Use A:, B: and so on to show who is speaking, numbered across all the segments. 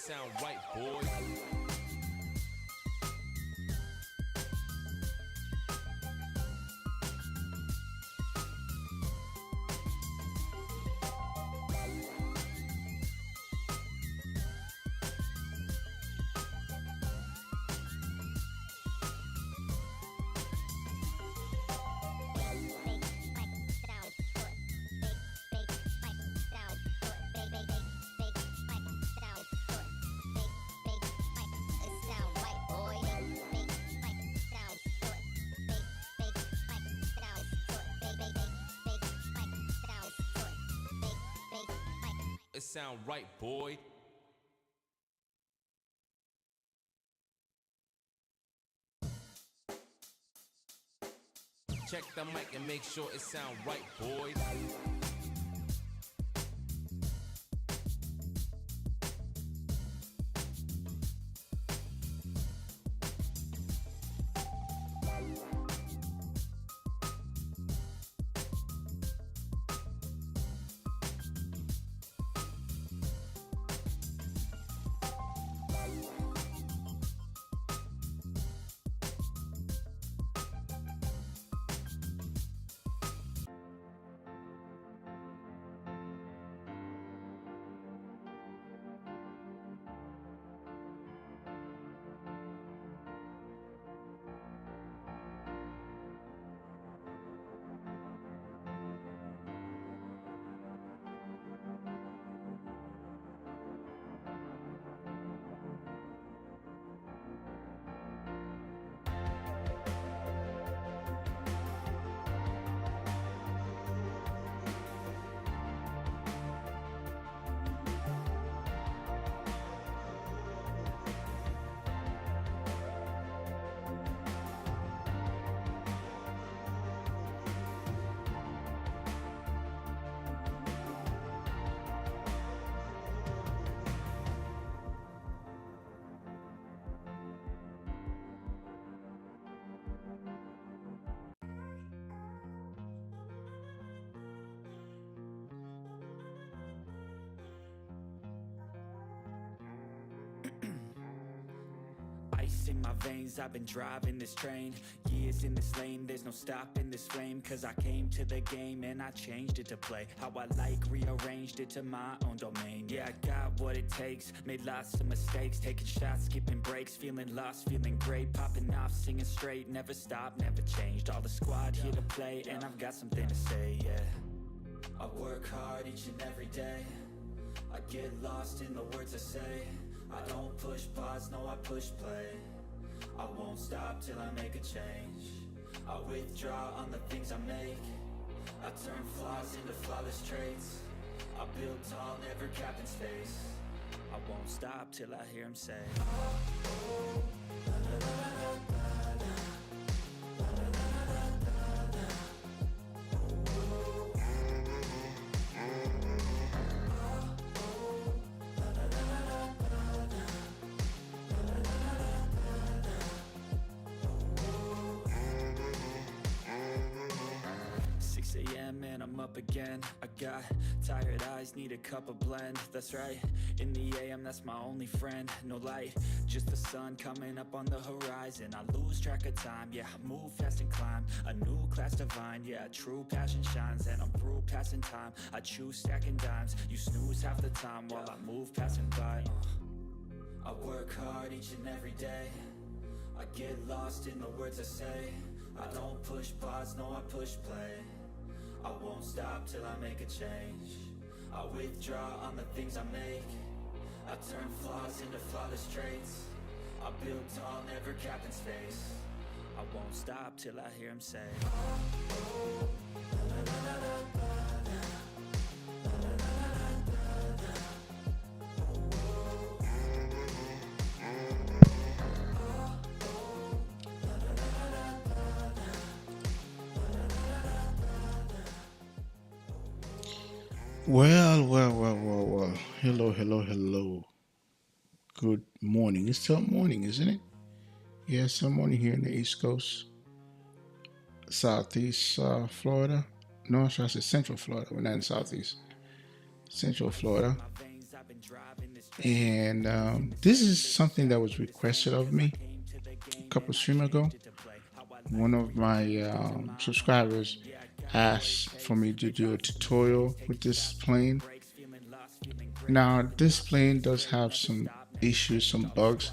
A: sound right, boy. It sound right, boy. Check the mic and make sure it sound right, boy.
B: Ice in my veins, I've been driving this train. Years in this lane, there's no stopping this flame. Cause I came to the game and I changed it to play how I like, rearranged it to my own domain. Yeah, I got what it takes, made lots of mistakes, taking shots, skipping breaks, feeling lost, feeling great, popping off, singing straight, never stopped, never changed. All the squad here to play, and I've got something to say, yeah. I work hard each and every day, I get lost in the words I say. I don't push pause, no I push play. I won't stop till I make a change. I withdraw on the things I make. I turn flaws into flawless traits. I build tall, never capped in space. I won't stop till I hear him say, oh, la, la, la, la, la, la. And I'm up again. I got tired eyes, need a cup of blend. That's right, in the AM, that's my only friend. No light, just the sun coming up on the horizon. I lose track of time, yeah, I move fast and climb a new class divine, yeah, true passion shines. And I'm through passing time, I choose stacking dimes. You snooze half the time while I move passing by. I work hard each and every day, I get lost in the words I say. I don't push pause, no I push play. I won't stop till I make a change. I withdraw on the things I make. I turn flaws into flawless traits. I build tall, never capped in space. I won't stop till I hear him say, oh, oh, la, la, la, la, la, la.
C: Well. Hello. Good morning. It's still morning, isn't it? Yeah, it's still morning here in the East Coast. Southeast Florida. No, should I say Central Florida? We're not in Southeast. Central Florida. And this is something that was requested of me a couple of streams ago. One of my subscribers asked for me to do a tutorial with this plane. Now, this plane does have some issues, some bugs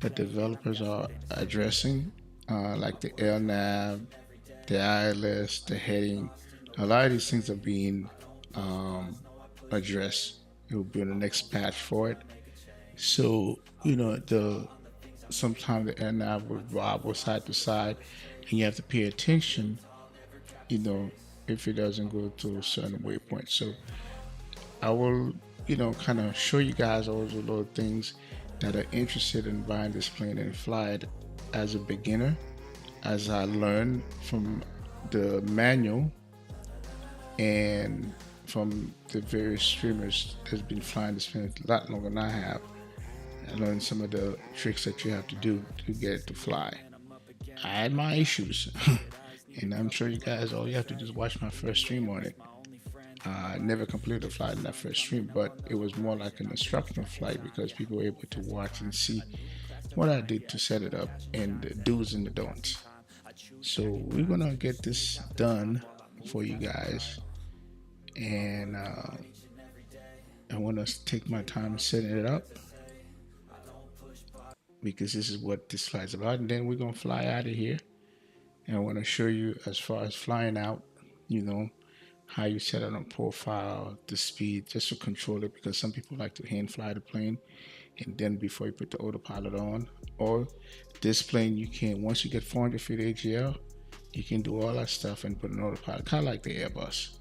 C: that developers are addressing, like the LNAV, the ILS, the heading. A lot of these things are being addressed. It will be on the next patch for it. So, sometimes the LNAV would wobble side to side, and you have to pay attention, if it doesn't go to a certain waypoint. So I will, kind of show you guys all the little things that are interested in buying this plane and fly it as a beginner, as I learned from the manual and from the various streamers that's been flying this plane a lot longer than I have. I learned some of the tricks that you have to do to get it to fly. I had my issues, and I'm sure you guys, all you have to do is watch my first stream on it. I never completed the flight in that first stream, but it was more like an instructional flight because people were able to watch and see what I did to set it up and the do's and the don'ts. So we're gonna get this done for you guys, and I want to take my time setting it up because this is what this flight's about. And then we're gonna fly out of here, and I want to show you as far as flying out, how you set up a profile, the speed, just to control it, because some people like to hand fly the plane and then before you put the autopilot on. Or this plane, you can, once you get 400 feet AGL, you can do all that stuff and put an autopilot, kind of like the Airbus,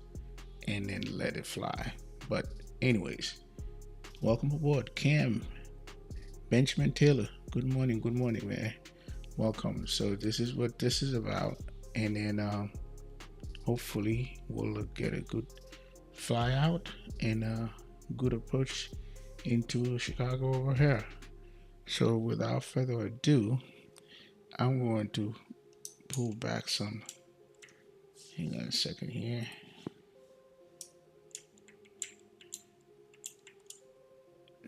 C: and then let it fly. But anyways, welcome aboard, Cam, Benjamin Taylor. Good morning, man. Welcome. So this is what this is about, and then hopefully we'll get a good fly out and a good approach into Chicago over here. So without further ado, I'm going to pull back some. Hang on a second here.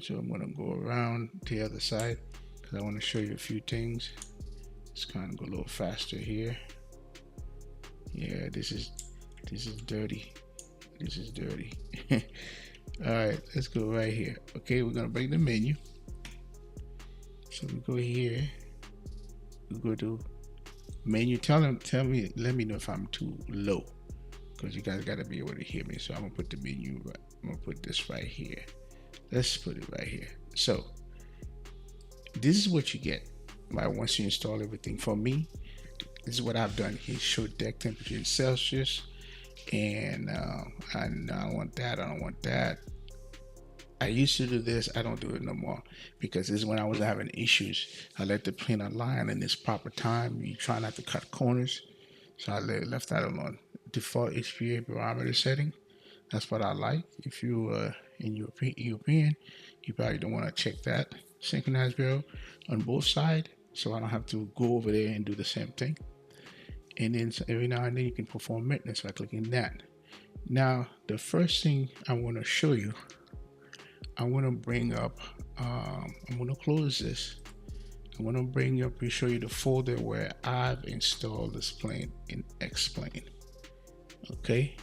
C: So I'm going to go around the other side because I want to show you a few things. Let's kind of go a little faster here. Yeah, this is dirty. This is dirty. All right, let's go right here. Okay, we're gonna bring the menu. So we go here. We go to menu. Let me know if I'm too low, because you guys gotta be able to hear me. So I'm gonna put the menu. I'm gonna put this right here. Let's put it right here. So this is what you get right once you install everything. For me, this is what I've done here. Show deck temperature in Celsius, and I don't want that. I don't want that. I used to do this. I don't do it no more because this is when I was having issues. I let the plane align in its proper time. You try not to cut corners, so I left that on default HPA barometer setting. That's what I like. If you in European, you probably don't want to check that synchronized barrel on both sides, so I don't have to go over there and do the same thing. And then every now and then you can perform maintenance by clicking that. Now, the first thing I want to show you, I want to bring up, I'm going to close this. I want to bring up and show you the folder where I've installed this plane in X-Plane. Okay?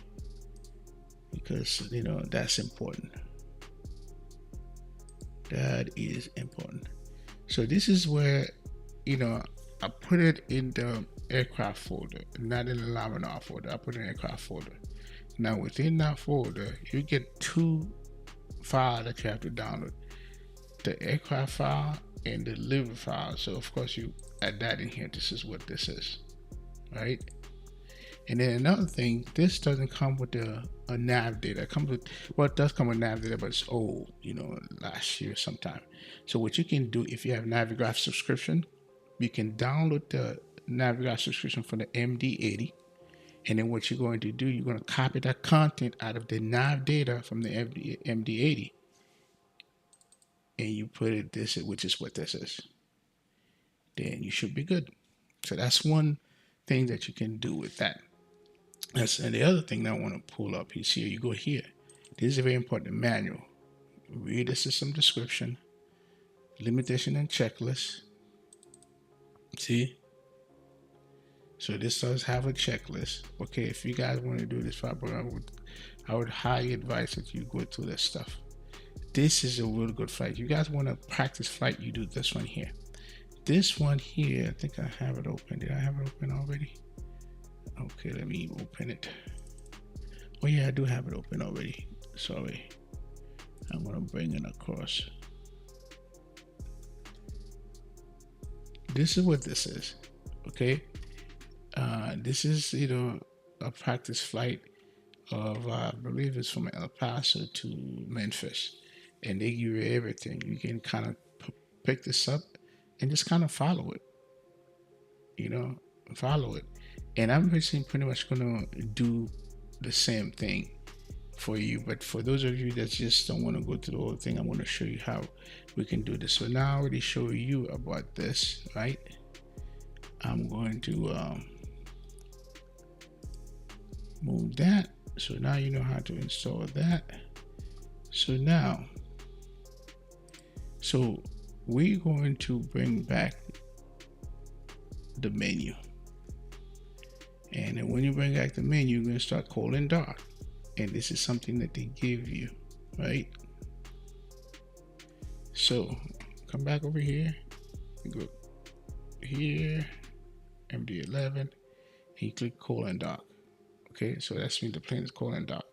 C: Because, that's important. That is important. So this is where, I put it in the aircraft folder, not in the laminar folder. I put it in the aircraft folder. Now within that folder, you get two files that you have to download: the aircraft file and the delivery file. So of course you add that in here. This is what this is, right? And then another thing, this doesn't come with a nav data. It comes with, well, it does come with nav data, but it's old, last year sometime. So what you can do, if you have Navigraph subscription, you can download the Navigraph subscription from the MD80, and then what you're going to do, you're going to copy that content out of the nav data from the MD80, and you put it this, which is what this is. Then you should be good. So that's one thing that you can do with that. And the other thing that I want to pull up is here. You go here. This is very important, the manual. read the system description, limitation and checklist. See? So this does have a checklist. Okay, if you guys want to do this flight program, I would highly advise that you go through this stuff. This is a really good flight. You guys want to practice flight, you do this one here. This one here, I think I have it open. Did I have it open already? Okay, let me open it. Oh yeah, I do have it open already. Sorry. I'm gonna bring it across. This is what this is. Okay. This is, you know, a practice flight of, I believe it's from El Paso to Memphis, and they give you everything. You can kind of pick this up and just kind of follow it, you know, follow it. And I'm pretty much going to do the same thing for you. But for those of you that just don't want to go through the whole thing, I'm going to show you how we can do this. So now I already show you about this, right? I'm going to move that. So now you know how to install that. So now, so we're going to bring back the menu. And then when you bring back the menu, you're going to start calling dark. And this is something that they give you, right? So come back over here. You go here, MD11, and you click colon dark. Okay, so that's means the plane is colon dark.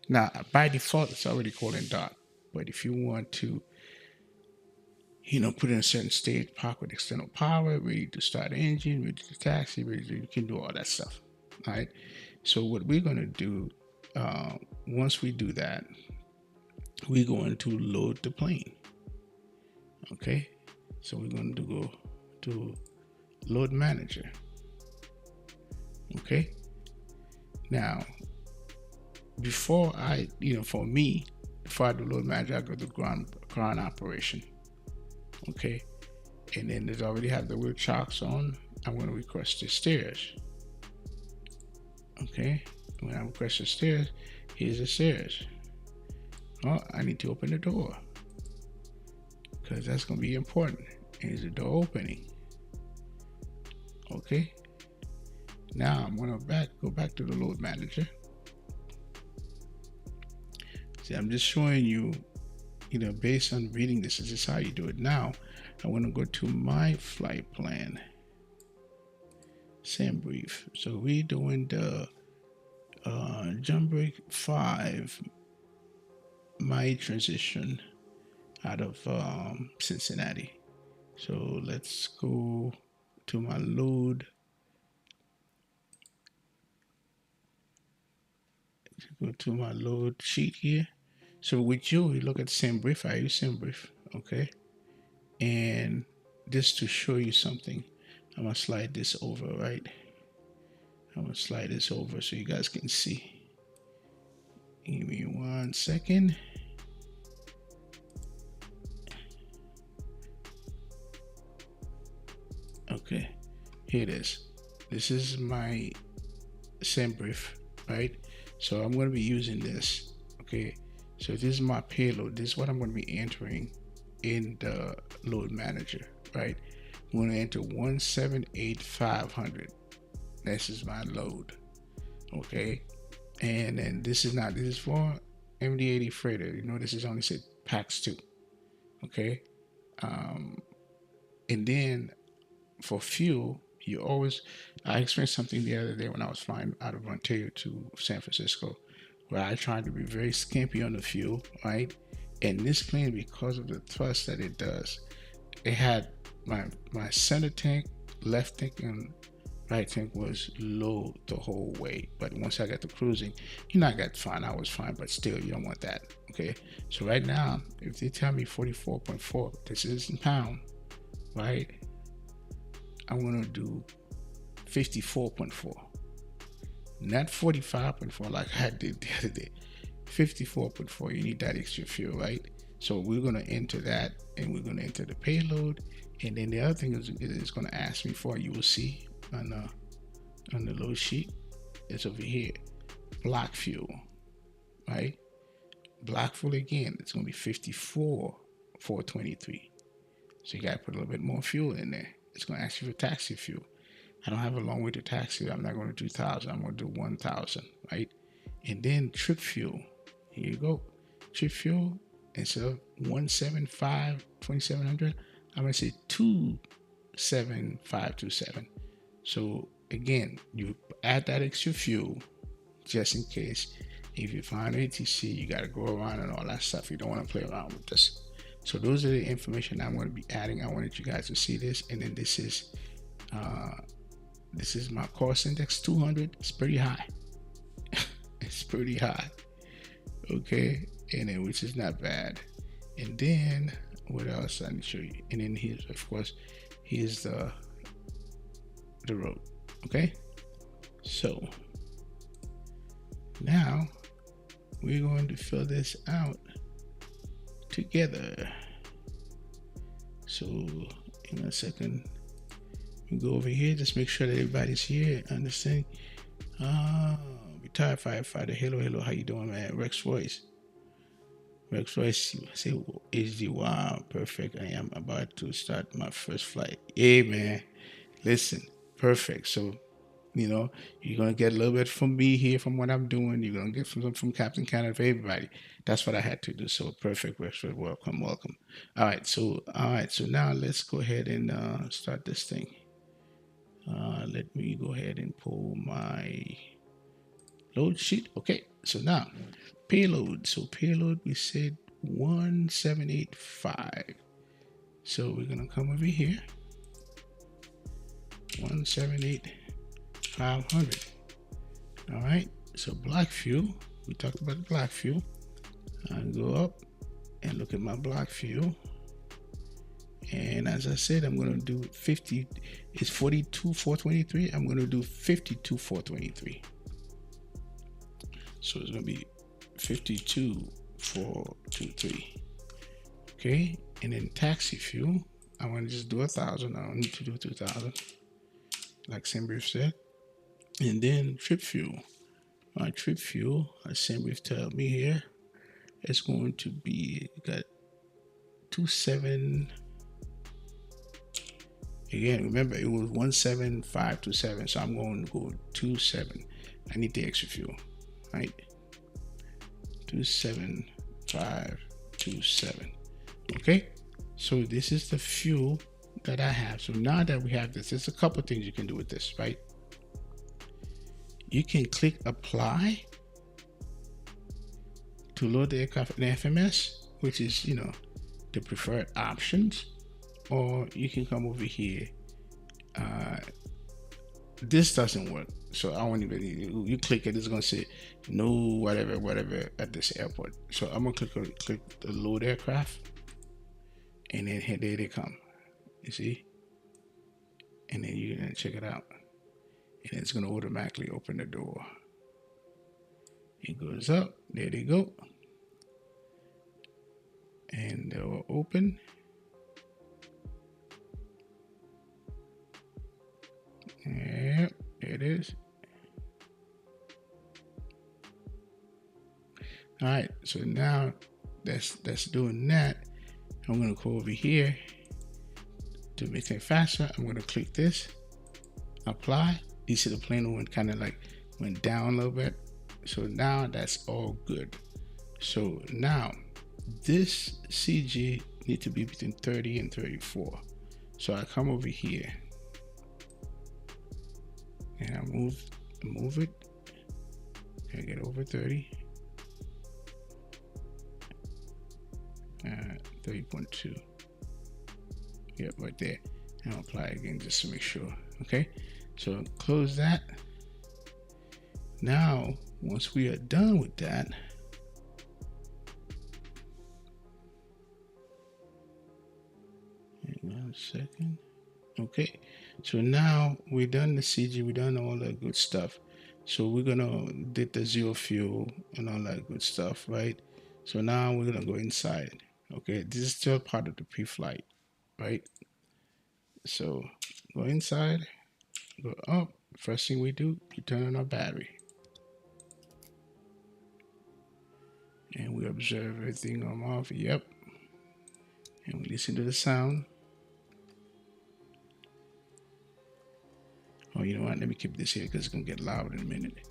C: Now, by default, it's already colon dark. But if you want to, you know, put in a certain state, park with external power, ready to start the engine, ready to taxi, you can do all that stuff. All right. So what we're going to do, once we do that, we're going to load the plane. Okay. So we're going to go to load manager. Okay. Now, before I, you know, for me, before I do load manager, I go to ground operation. Okay. And then there's already have the wheel chocks on. I'm going to request the stairs. Okay. When I request the stairs, here's the stairs. Oh, I need to open the door because that's going to be important. Here's the door opening. Okay. Now I'm going to go back to the load manager. See, I'm just showing you, you know, based on reading this is how you do it. Now I want to go to my flight plan. Same brief. So we're doing the jump break 5, my transition out of Cincinnati. So let's go to my load. Go to my load sheet here. So with you look at the same brief. I use same brief. Okay. And just to show you something, I'm gonna slide this over, right? I'm gonna slide this over so you guys can see. Give me 1 second. Okay, here it is. This is my same brief, right? So I'm going to be using this. Okay, so this is my payload. This is what I'm going to be entering in the load manager, right? I'm going to enter 178,500. This is my load. Okay, and then this is for MD80 freighter. You know, this is only said PAX 2. Okay, and then for fuel, you always, I experienced something the other day when I was flying out of Ontario to San Francisco, where I tried to be very skimpy on the fuel, right? And this plane, because of the thrust that it does, it had my center tank, left tank, and right tank was low the whole way. But once I got to cruising, you know, I got fine. I was fine, but still, you don't want that. Okay. So right now, if they tell me 44.4, this is in pound, right? I'm going to do 54.4, not 45.4 like I did the other day. 54.4. You need that extra fuel, right? So we're going to enter that, and we're going to enter the payload. And then the other thing is it's going to ask me for, you will see on the load sheet, it's over here, block fuel, right? Black fuel again, it's going to be 54,423. So you got to put a little bit more fuel in there. It's going to ask you for taxi fuel. I don't have a long way to taxi. I'm not going to do 2,000. I'm going to do 1,000, right? And then trip fuel. Here you go. Trip fuel, instead of 175, 2,700, I'm going to say 27527. So again, you add that extra fuel just in case. If you find ATC, you got to go around and all that stuff. You don't want to play around with this. So those are the information I'm going to be adding. I wanted you guys to see this. And then this is my cost index 200. It's pretty high. It's pretty high. Okay, and then which is not bad. And then what else I need to show you? And then here's, of course, here's the road. Okay, so now we're going to fill this out together. So in a second, we go over here. Just make sure that everybody's here. Understand? Retired firefighter. Hello, how you doing, man? Rex Royce, say HD. Wow, perfect. I am about to start my first flight. Hey, man, listen, perfect. So, you know, you're gonna get a little bit from me here, from what I'm doing. You're gonna get from Captain Canada, for everybody. That's what I had to do. So perfect, Rex. Welcome. All right. So now let's go ahead and start this thing. Let me go ahead and pull my load sheet. Okay, so now payload. So payload, we said 1785. So we're gonna come over here. 178,500. All right. So black fuel. We talked about black fuel. I go up and look at my black fuel. And as I said, I'm gonna do 50. It's 42,423. I'm gonna do 52,423. So it's gonna be 52,423. Okay, and then taxi fuel, I want to just do 1,000. I don't need to do 2,000, like Simhaven said. And then trip fuel. My trip fuel, as Simhaven tell me here, it's going to be got 27. Again, remember it was 17527, so I'm going to go 27. I need the extra fuel, right? 27527. Okay, so this is the fuel that I have. So now that we have this, there's a couple things you can do with this, right? You can click apply to load the aircraft in FMS, which is, you know, the preferred options, or you can come over here. This doesn't work, so I won't even. You click it, it's gonna say no whatever at this airport. So I'm gonna click the load aircraft, and then here they come. You see, and then you're gonna check it out, and it's gonna automatically open the door. It goes up. There they go, and they will open. Yep, there it is. All right, so now that's doing that. I'm gonna go over here to make it faster. I'm gonna click this, apply. You see the plane went kind of like went down a little bit. So now that's all good. So now this CG need to be between 30 and 34. So I come over here and I move it. I get over 30. 30.2. Yep, right there. And I'll apply again just to make sure. Okay, so close that. Now, once we are done with that, hang on a second. Okay, so now we're done the CG, we're done all that good stuff. So we're gonna did the zero fuel and all that good stuff, right? So now we're gonna go inside. Okay, this is still part of the pre-flight, right? So go inside, go up. First thing we do, we turn on our battery. and we observe everything on off. Yep. And we listen to the sound. Oh, you know what? Let me keep this here because it's gonna get loud in a minute.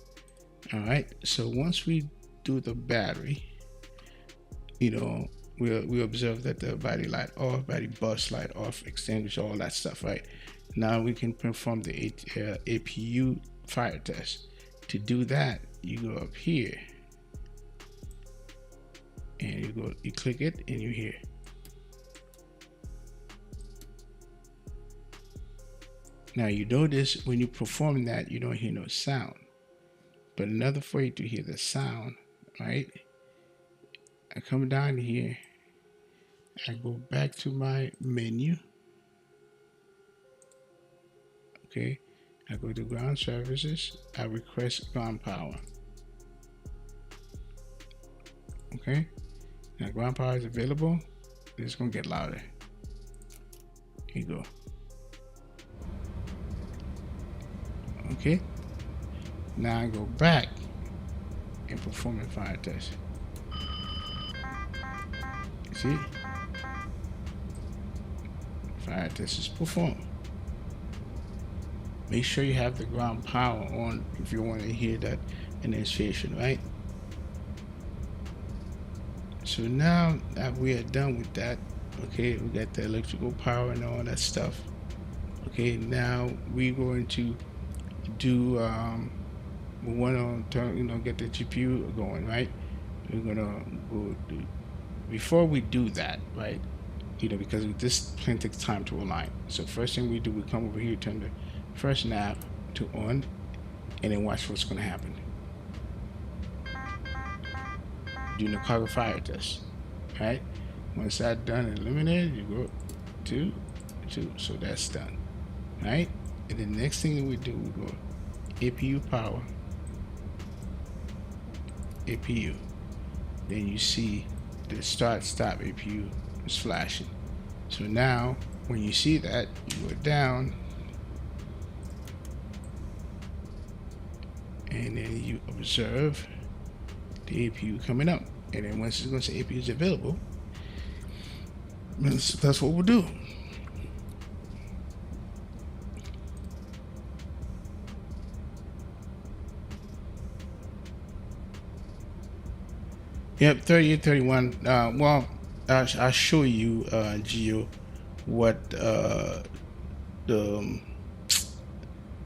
C: All right. So once we do the battery, you know, we observe that the battery light off, battery bus light off, extinguish, all that stuff, right? Now we can perform the APU fire test. To do that, you go up here and you click it and you hear. Now you notice when you perform that, you don't hear no sound. But another way to hear the sound, right? I come down here, I go back to my menu. Okay, I go to ground services, I request ground power. Okay, now ground power is available. It's gonna get louder. Here you go. Okay, now I go back and perform a fire test. See? Fire test is performed. Make sure you have the ground power on if you want to hear that initiation, right? So now that we are done with that, okay, we got the electrical power and all that stuff. Okay, now we're going to do we want to turn, you know, get the GPU going, right? We're gonna go do, before we do that, right, you know, because this plan takes time to align. So first thing we do, we come over here, turn the first nav to on, and then watch what's going to happen. Doing the cargo fire test, right? Once that's done and eliminated, you go to 2, so that's done, right? And the next thing that we do, we go APU power, APU. Then you see the start stop APU is flashing. So now when you see that, you go down and then you observe the APU coming up. And then once it's going to say APU is available, that's what we'll do. Yep, 30 31. Well, I'll show you, Gio, what the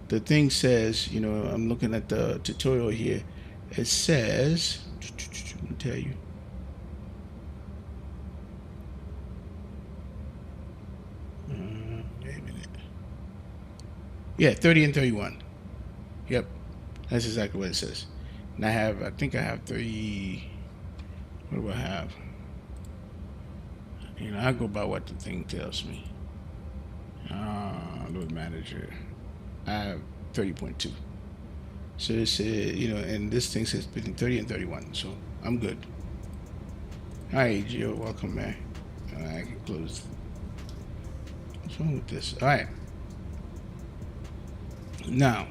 C: thing says. You know, I'm looking at the tutorial here. It says, let me tell you. Wait a minute. Yeah, 30 and 31. Yep, that's exactly what it says. And I think I have 30. What do I have? You know, I go by what the thing tells me. Load manager. I have 30.2. So it says, you know, and this thing says between 30 and 31. So I'm good. Hi, Gio. Welcome, man. I can close. What's wrong with this? All right. Now,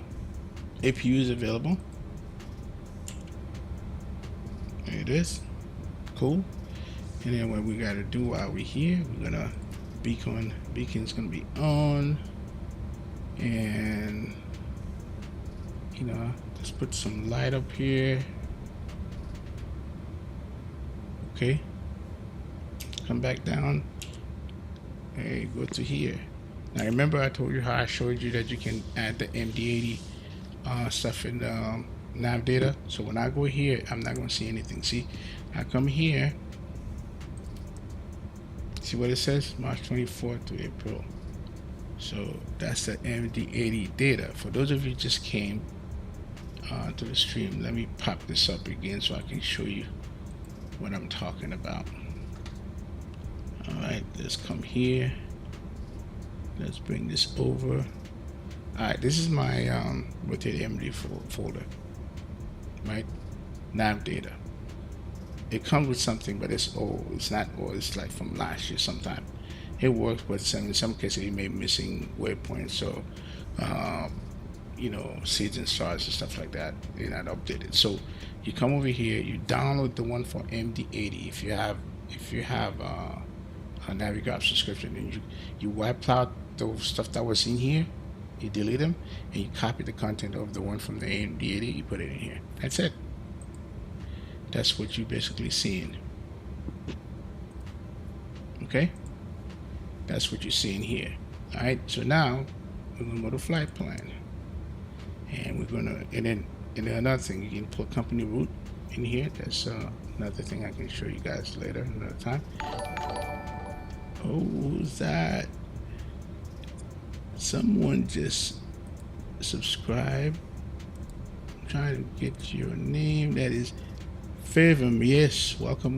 C: APU is available. There it is. Cool. And then what we gotta do while we're here, we're gonna beacon's gonna be on, and you know, let's put some light up here. Okay, come back down. Hey, go to here. Now remember I told you how I showed you that you can add the MD11 stuff in nav data. So when I go here, I'm not gonna see anything. See, I come here. See what it says? March 24th to April. So that's the MD11 data. For those of you who just came to the stream, let me pop this up again so I can show you what I'm talking about. All right, let's come here. Let's bring this over. All right, this is my rotated MD folder, right? Nav data. It comes with something, but it's old. It's not old. It's like from last year sometime. It works, but in some cases it may be missing waypoints. So you know, seeds and stars and stuff like that. They're not updated. So you come over here, you download the one for MD80 if you have a Navigraph subscription, and you wipe out the stuff that was in here, you delete them, and you copy the content of the one from the MD80, you put it in here. That's it. That's what you're basically seeing. Okay, that's what you're seeing here. All right, so now we're gonna go to flight plan, and we're gonna, and then another thing, you can put company route in here. That's another thing I can show you guys later another time. Oh, who's that? Someone just subscribed. I'm trying to get your name. That is Simhaven. Yes, welcome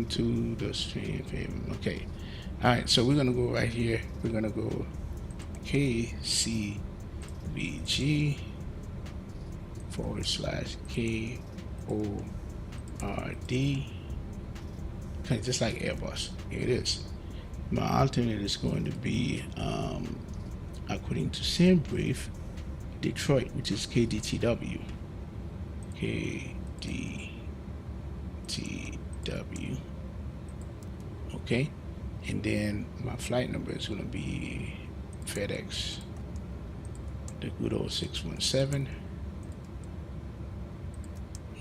C: to the stream, Simhaven. Okay, all right, so we're gonna go right here. We're gonna go KCVG /KORD. Okay, just like Airbus. Here it is. My alternate is going to be, according to same brief, Detroit, which is KDTW. KDTW. Okay, and then my flight number is going to be FedEx, the good old 617.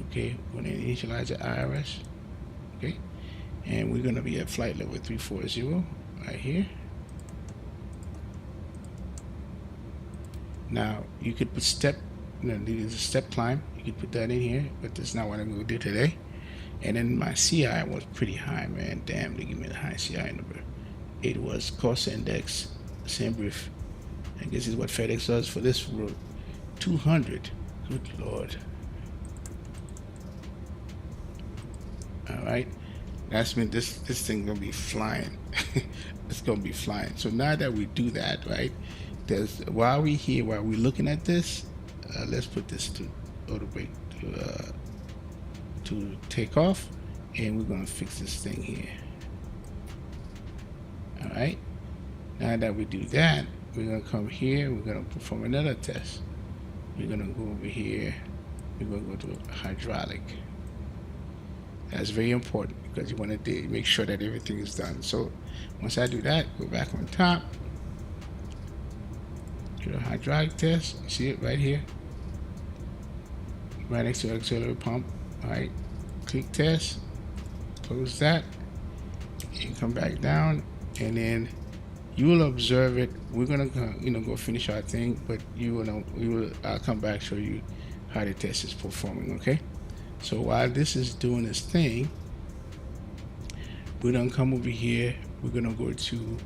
C: Okay, we're going to initialize the IRS. Okay, and we're going to be at flight level 340 right here. Now you could put step, there's a step climb. You could put that in here, but that's not what I'm going to do today. And then my CI was pretty high, man. Damn, they give me the high CI number. It was cost index, same brief. I guess is what FedEx does for this route. 200. Good Lord. All right, that's mean this thing gonna be flying. It's gonna be flying. So now that we do that, right? While we're looking at this, let's put this to auto brake to take off, and we're gonna fix this thing here. All right. Now that we do that, we're gonna come here. We're gonna perform another test. We're gonna go over here. We're gonna go to hydraulic. That's very important because you want to make sure that everything is done. So once I do that, go back on top, do a hydraulic test. You see it right here, right next to the auxiliary pump. All right, click test, close that, and come back down, and then you will observe it. We're gonna go finish our thing, but I'll come back, show you how the test is performing. Okay. So while this is doing its thing, we're gonna come over here. We're gonna go to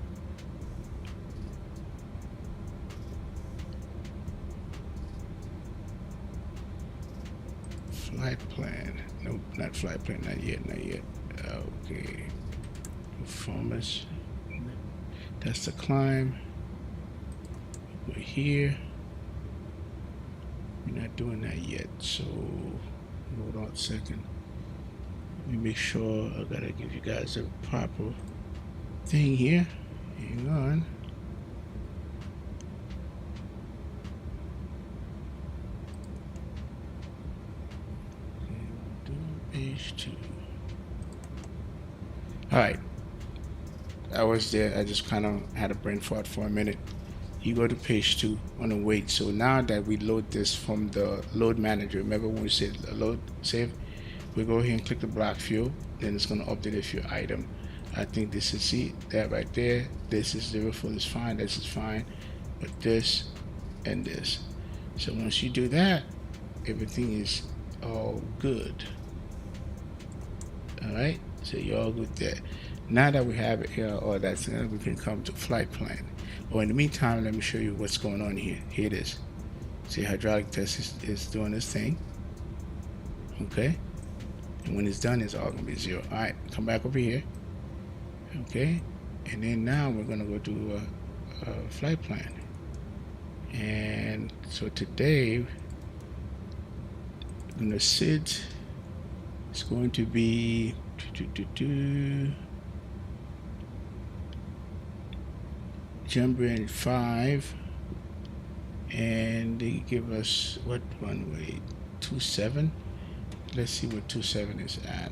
C: flight plan. Nope, not flight plan. Not yet. Okay. Performance. That's the climb. We're here. We're not doing that yet. So. Hold on a second. Let me make sure I gotta give you guys a proper thing here. Hang on. Page 2. All right. I was there. I just kind of had a brain fart for a minute. You go to page 2 on the wait. So now that we load this from the load manager, remember when we said load save, we go here and click the block fuel, then it's going to update a few item. I think this is, see that right there, this is 0 full is fine, this is fine, but this and this. So once you do that, everything is all good. All right, so you're all good there. Now that we have it here, all that's we can come to flight plan. Well, in the meantime, let me show you what's going on here. Here it is. See, hydraulic test is doing this thing. Okay. And when it's done, it's all going to be 0. All right, come back over here. Okay. And then now we're going to go do a flight plan. And so today, I'm going to sit. It's going to be Jambrand 5, and they give us what runway? 27. Let's see what 27 is at.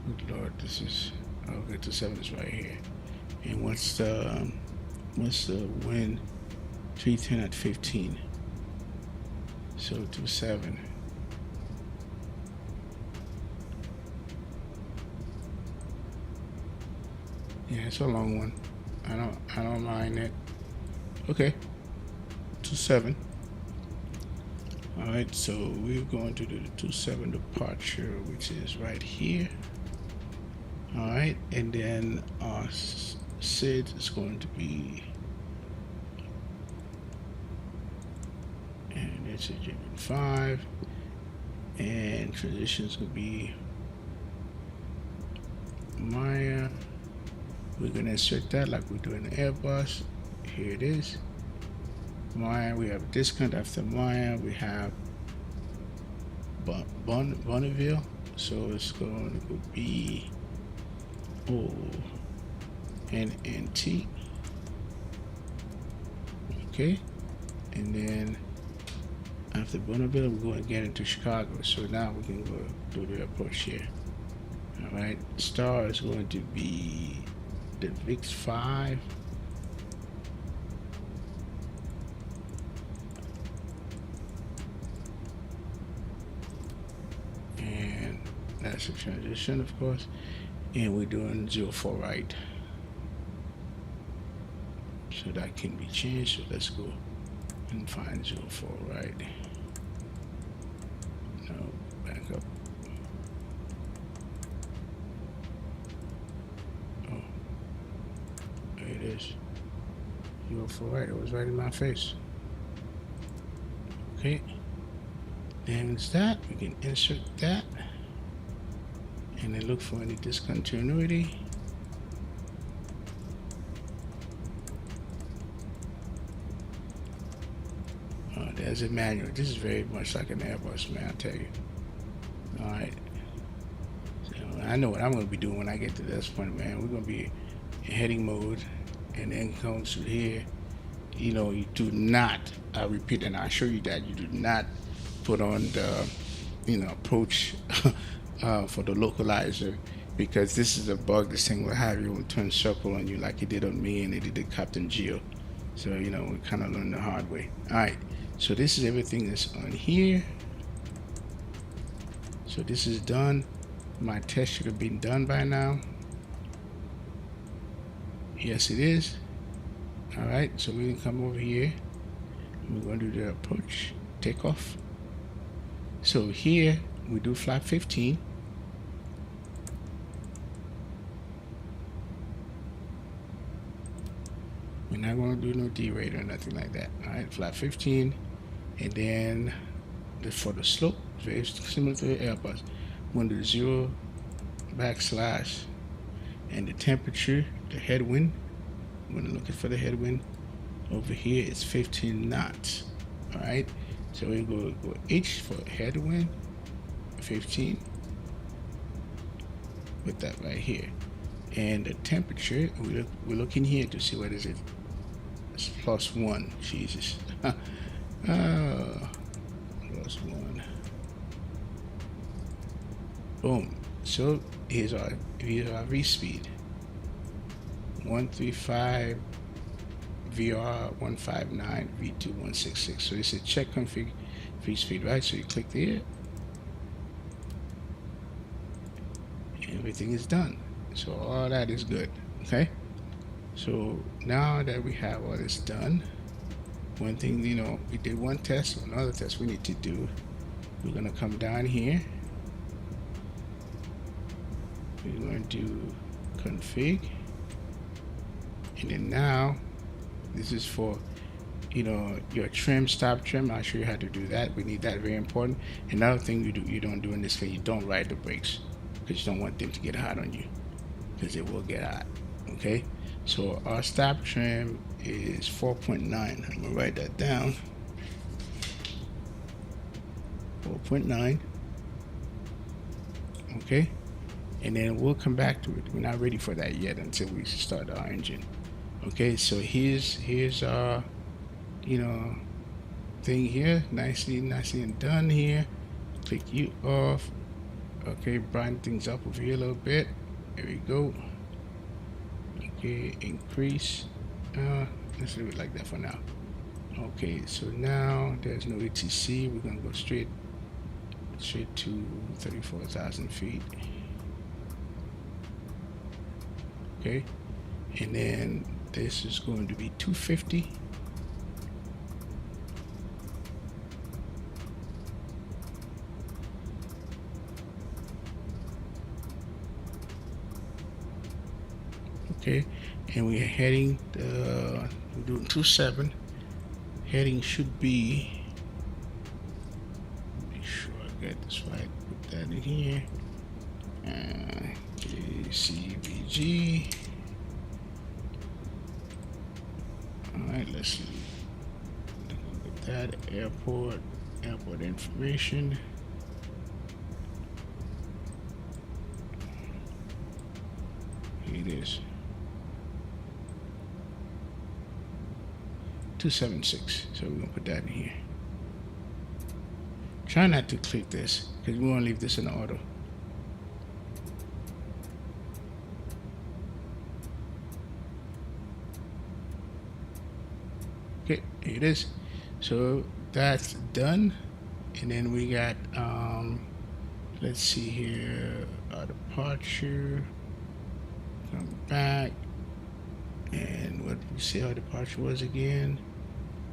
C: Good Lord, this is okay. 27 is right here. And what's the wind? 310 at 15. So 27. Yeah, it's a long one. I don't mind it. Okay. 27. Alright, so we're going to do the 27 departure, which is right here. Alright, and then our SID is going to be, and it's a German 5, and transition is going to be Maya. We're going to insert that like we do in the Airbus. Here it is. Maya, we have a discount after Maya. We have Bonneville. So it's going to be NNT. Okay. And then after Bonneville, we're going to get into Chicago. So now we can go do the approach here. All right. Star is going to be the VIX 5. And that's a transition, of course. And we're doing 04 right. So that can be changed. So let's go and find 04 right. No, back up. It is 04 right. It was right in my face. Okay. Then it's that. We can insert that. And then look for any discontinuity. Oh, there's a manual. This is very much like an Airbus, man, I'll tell you. Alright. So I know what I'm going to be doing when I get to this point, man. We're going to be in heading mode. And then comes to here, you know, you do not, I repeat, and I'll show you that you do not put on the, you know, approach for the localizer, because this is a bug. This thing will have you turn circle on you like it did on me and it did Captain Geo. So, you know, we kind of learned the hard way. All right, so this is everything that's on here. So this is done. My test should have been done by now. Yes, it is. All right, so we can come over here. We're going to do the approach, takeoff. So here we do flap 15. We're not going to do no D-rate or nothing like that. All right, flap 15, and then for the slope, very similar to the Airbus. We're going to do 0 backslash, and the temperature. The headwind, I'm going to look for the headwind. Over here it's 15 knots. All right, so we go H for headwind, 15. Put that right here. And the temperature, we're looking here to see what is it. It's +1. Jesus. +1. Boom. So here's our V speed. 135 VR 159 V2 166. So this is check config free speed, right? So you click there, everything is done. So all that is good. Okay. So now that we have all this done, one thing, you know, we did one test. Another test we need to do. We're gonna come down here. We're going to do config. And then now, this is for, you know, your trim, stop trim. I'll show you how to do that. We need that, very important. Another thing you don't do in this thing, you don't ride the brakes, because you don't want them to get hot on you, because it will get hot. Okay, so our stop trim is 4.9. I'm gonna write that down. 4.9. Okay, and then we'll come back to it. We're not ready for that yet until we start our engine. Okay, so here's our, you know, thing here, nicely and done here. Click you off. Okay, brighten things up over here a little bit. There we go. Okay, increase. Let's leave it like that for now. Okay, so now there's no ETC. We're gonna go straight to 34,000 feet. Okay, and then this is going to be 250. Okay, and we are heading, we're doing 27. Heading should be, make sure I get this right, put that in here. KCVG. Alright, let's look at that. Airport information. Here it is. 276. So we're gonna put that in here. Try not to click this because we want to leave this in auto. Okay, here it is. So that's done, and then we got let's see here, our departure. Come back, and what we see our departure was again.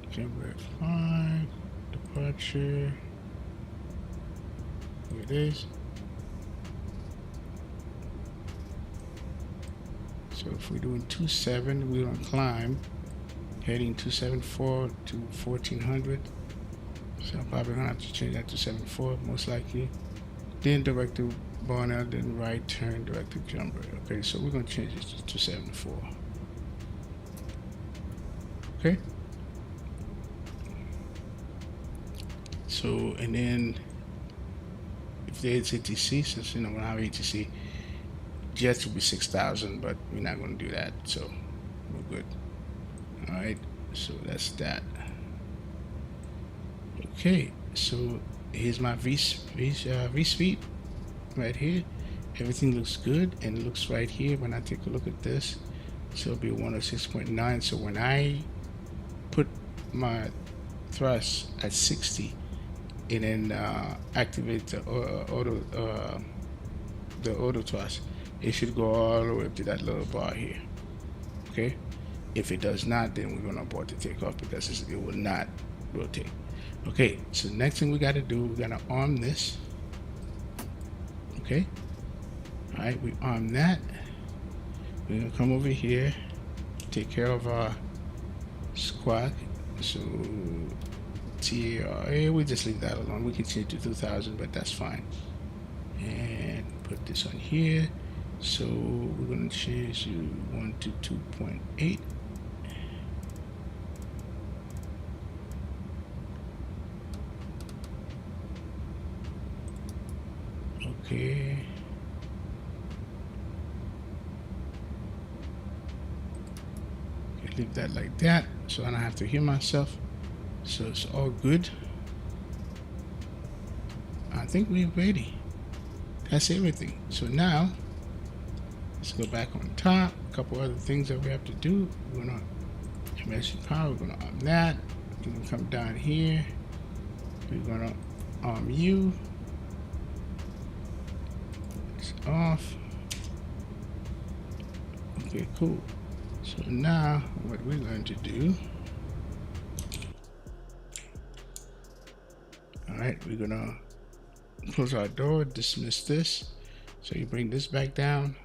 C: January 5 departure. Here it is. So if we're doing 27, we're gonna climb, heading 274 to 1400. So I'm probably gonna have to change that to 74 most likely. Then direct to Barnell, then right turn, direct to jumper. Okay, so we're gonna change it to 74. Okay. So, and then if there's ATC, since you know we don't have ATC, jets will be 6,000, but we're not going to do that, so we're good. All right, so that's that. Okay, so here's my V speed right here. Everything looks good, and it looks right here when I take a look at this. So it'll be 106.9. So when I put my thrust at 60 and then activate the auto thrust, it should go all the way up to that little bar here. Okay, if it does not, then we're gonna abort the takeoff because it will not rotate. Okay, so next thing we got to do, we're gonna arm this. Okay, all right, we arm that. We're gonna come over here, take care of our squawk. So TARA, we just leave that alone. We can change to 2000, but that's fine. And put this on here. So we're gonna change to 122.8. Okay. Leave that like that, so I don't have to hear myself. So it's all good. I think we're ready. That's everything. So now let's go back on top. A couple other things that we have to do. We're gonna MSU power. We're gonna arm that. We're gonna come down here. We're gonna arm you. It's off. Okay, cool. So now what we're going to do, all right, we're gonna close our door, dismiss this. So you bring this back down.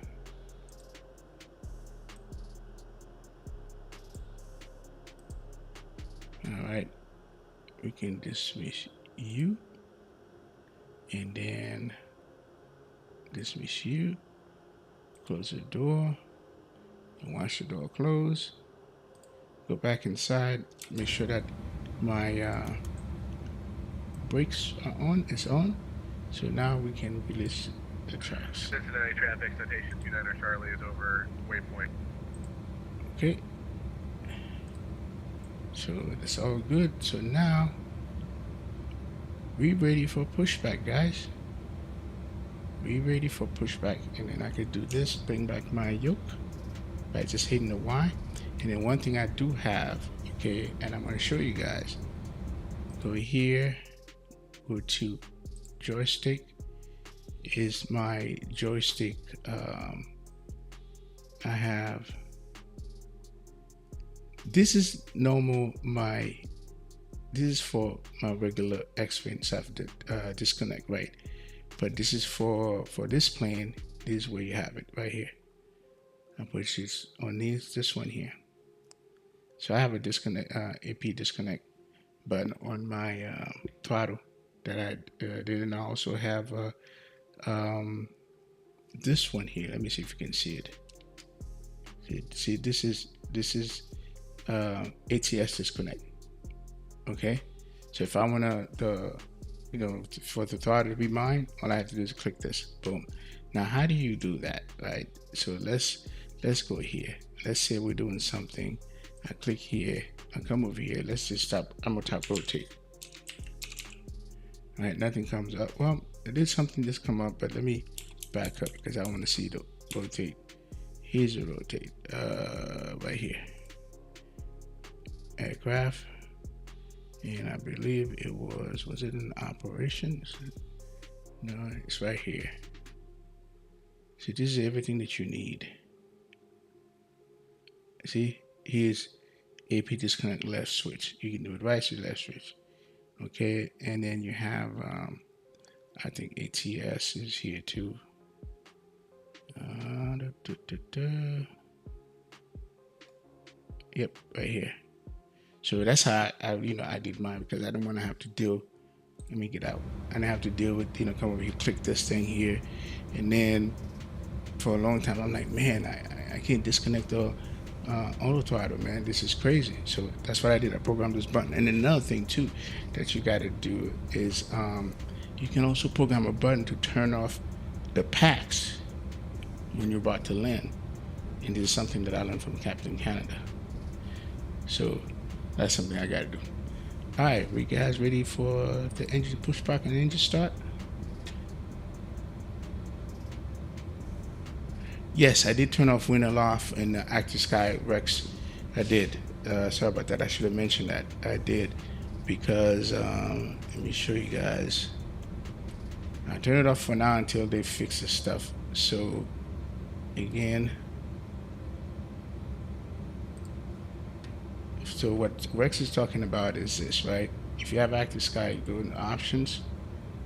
C: All right, we can dismiss you, and then dismiss you, close the door, and watch the door close. Go back inside, make sure that my brakes are on, it's on. So now we can release the tracks.
D: Cincinnati traffic citation 29er Charlie is over waypoint.
C: Okay. So it's all good. So now we ready for pushback, guys. We ready for pushback, and then I could do this, bring back my yoke by just hitting the Y. And then one thing I do have, okay, and I'm going to show you guys. Go here, go to joystick. Is my joystick. I have. This is normal. This is for my regular X-Fin disconnect, right? But this is for this plane. This is where you have it right here. I put this on this one here. So I have a disconnect, AP disconnect button on my throttle that I did, and I also have this one here. Let me see if you can see it. See, this is ATS disconnect. Okay, so if I wanna for the throttle to be mine, all I have to do is click this. Boom. Now, how do you do that, right? So let's go here. Let's say we're doing something. I click here. I come over here. Let's just stop. I'm gonna tap rotate. All right, nothing comes up. Well, it did something just come up, but let me back up because I want to see the rotate. Here's a rotate. Right here. Aircraft. And I believe it was it in operations? No, it's right here. So this is everything that you need. See, here's AP disconnect left switch. You can do it right switch, left switch. Okay, and then you have, I think ATS is here too. Yep, right here. So that's how I did mine, because I didn't want to have to deal. Let me get out. I didn't have to deal with come over here, click this thing here, and then for a long time I'm like, man, I can't disconnect the auto throttle, man. This is crazy. So that's what I did. I programmed this button. And another thing too that you got to do is you can also program a button to turn off the packs when you're about to land. And this is something that I learned from Captain Canada. So that's something I got to do. All right, we guys ready for the engine pushback and engine start? Yes, I did turn off wind aloft in the active sky Rex. I did. Sorry about that. I should have mentioned that. I did because let me show you guys. I turn it off for now until they fix the stuff. So again, so what Rex is talking about is this, right? If you have active sky, go in options.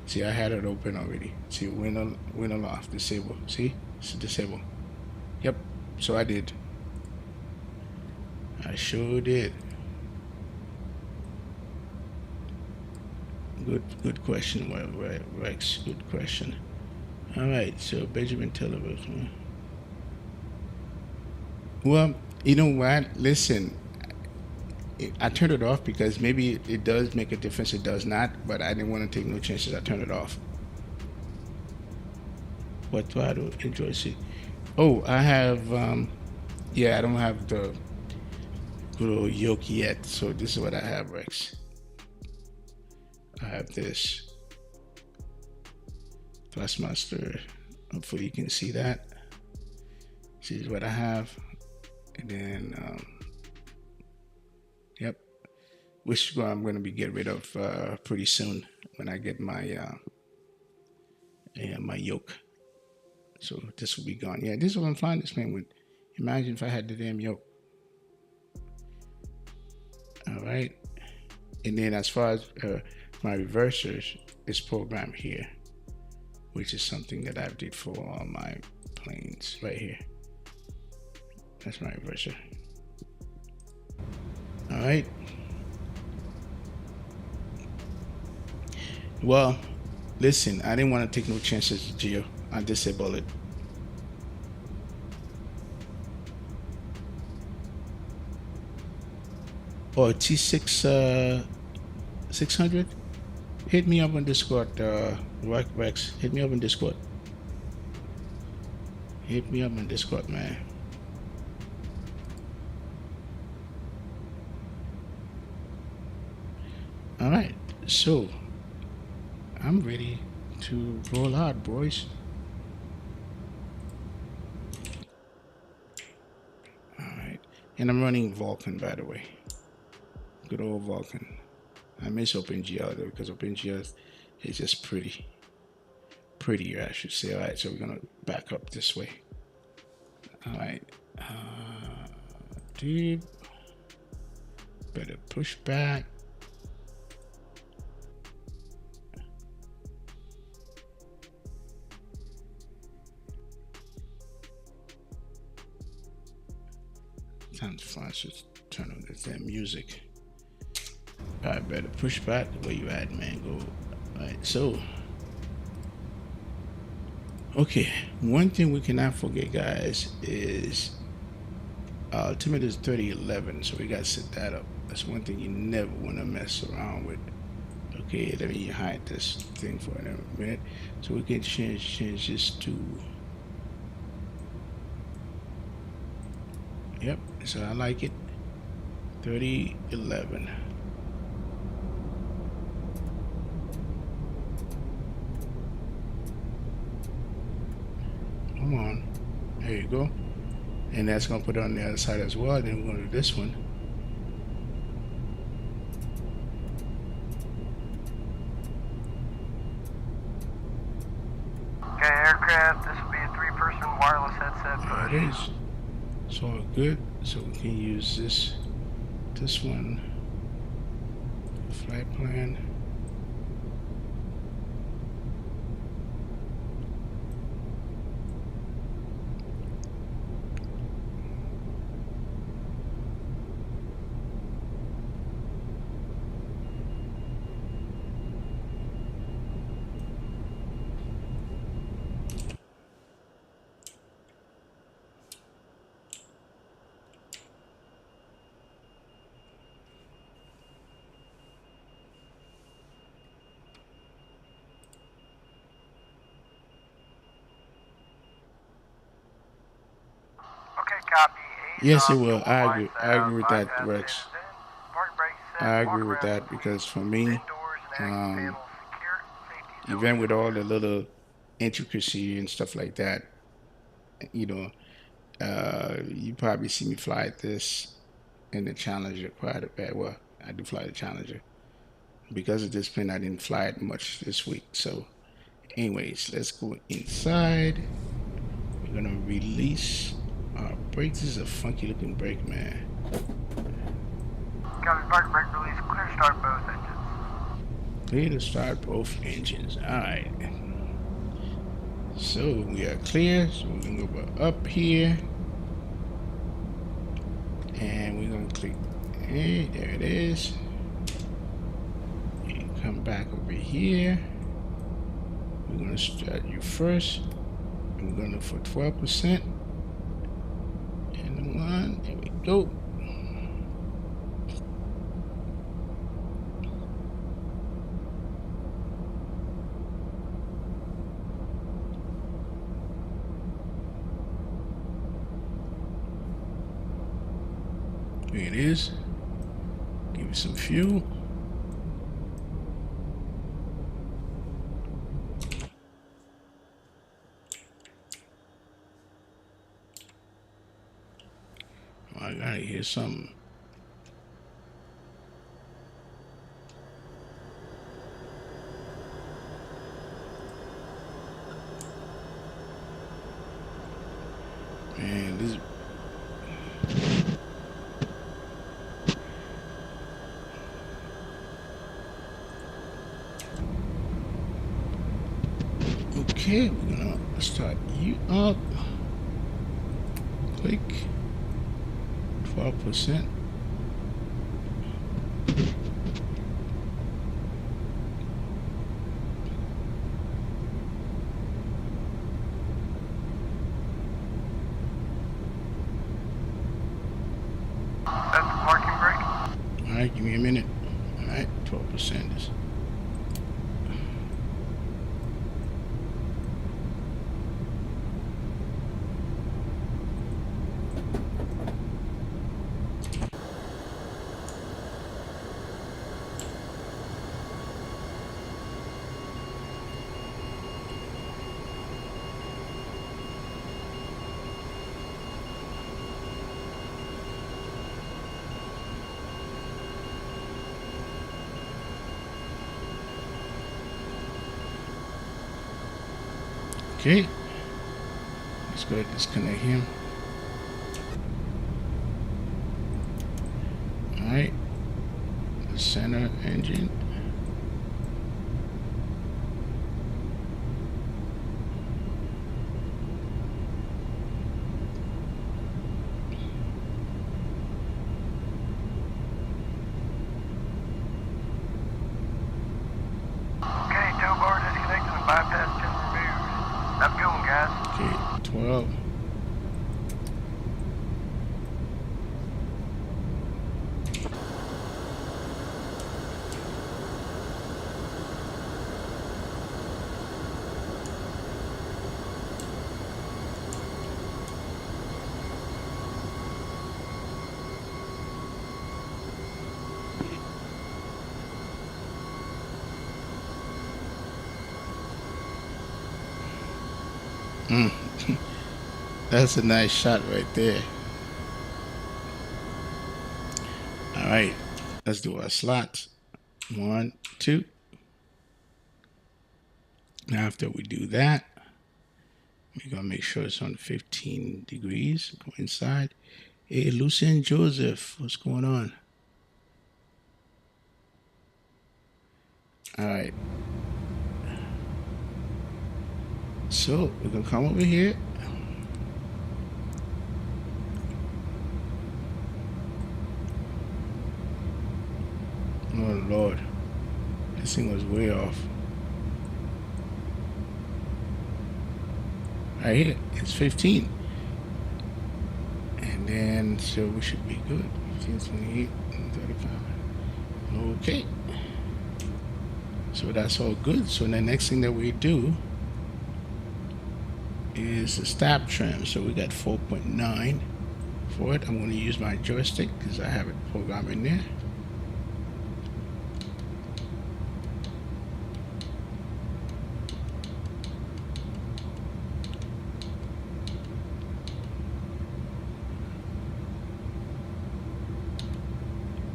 C: See, I had it open already. See, wind aloft, disable. See, it's disable. Yep, so I did. I sure did. Good question, Rex. Good question. All right, so Benjamin Television. Well, you know what? Listen, I turned it off because maybe it does make a difference. It does not, but I didn't want to take no chances. I turned it off. What throttle? Enjoy it. Oh, I have, yeah, I don't have the good old yoke yet. So this is what I have, Rex. I have this Thrustmaster. Hopefully you can see that. This is what I have. And then, yep, which I'm going to be getting rid of pretty soon when I get my my yoke. So this will be gone. Yeah, this is what I'm flying this plane with. Imagine if I had the damn yoke. All right. And then as far as my reversers, it's programmed here, which is something that I did for all my planes right here. That's my reverser. All right. Well, listen, I didn't want to take no chances, Gio. I disabled it. Or T6 600. Hit me up on Discord, Rex. Hit me up on Discord. Hit me up on Discord, man. All right, so I'm ready to roll out, boys. All right, and I'm running Vulkan, by the way. Good old Vulkan. I miss OpenGL though, because OpenGL is just prettier, I should say. All right, so we're gonna back up this way. All right, dude, better push back. Sounds fun. Just turn on this damn music. I better push back. Where you at, man? Go. All right, so okay, one thing we cannot forget, guys, is ultimate is 3011, so we gotta set that up. That's one thing you never want to mess around with. Okay, let me hide this thing for a minute, so we can change this to. Yep, so I like it. 3011. Come on. There you go. And that's going to put it on the other side as well. Then we're going to do this one.
E: Okay, aircraft, this will be a 3-person wireless headset push.
C: There it is. It's all good. So we can use this one. Flight plan.
E: Copy.
C: Yes, it will. I agree with that, Rex. I agree with that because for me, even with all the little intricacy and stuff like that, you know, you probably see me fly this in the Challenger quite a bit. Well, I do fly the Challenger. Because of this plane, I didn't fly it much this week. So, anyways, let's go inside. We're gonna release our brake. This is a funky looking brake, man.
E: Copy, park brake release. Clear to start both engines.
C: Clear to start both engines. Alright. So we are clear. So we're gonna go up here. And we're gonna click. Hey, there it is. And come back over here. We're gonna start you first. We're gonna look for 12%. And one. There we go. There it is. Give it some fuel. Oh, I gotta hear something. Man, this. Okay, we're gonna start you up. Click 12%.
E: That's the parking brake.
C: Alright, give me a minute. Alright, 12% is. Okay. Let's go ahead and disconnect him. Alright. The center engine.
E: Okay, tow bar disconnected and bypass pin removed. Have a good one, guys.
C: Okay, 12. That's a nice shot right there. All right, let's do our slots. 1, 2. Now after we do that, we're gonna make sure it's on 15 degrees. Go inside. Hey, Lucien Joseph, what's going on? All right. So we're gonna come over here. Oh Lord, this thing was way off. Right here, it's 15. And then, so we should be good. 15, 28, 35. Okay. So that's all good. So the next thing that we do is the stab trim. So we got 4.9 for it. I'm going to use my joystick because I have it programmed in there.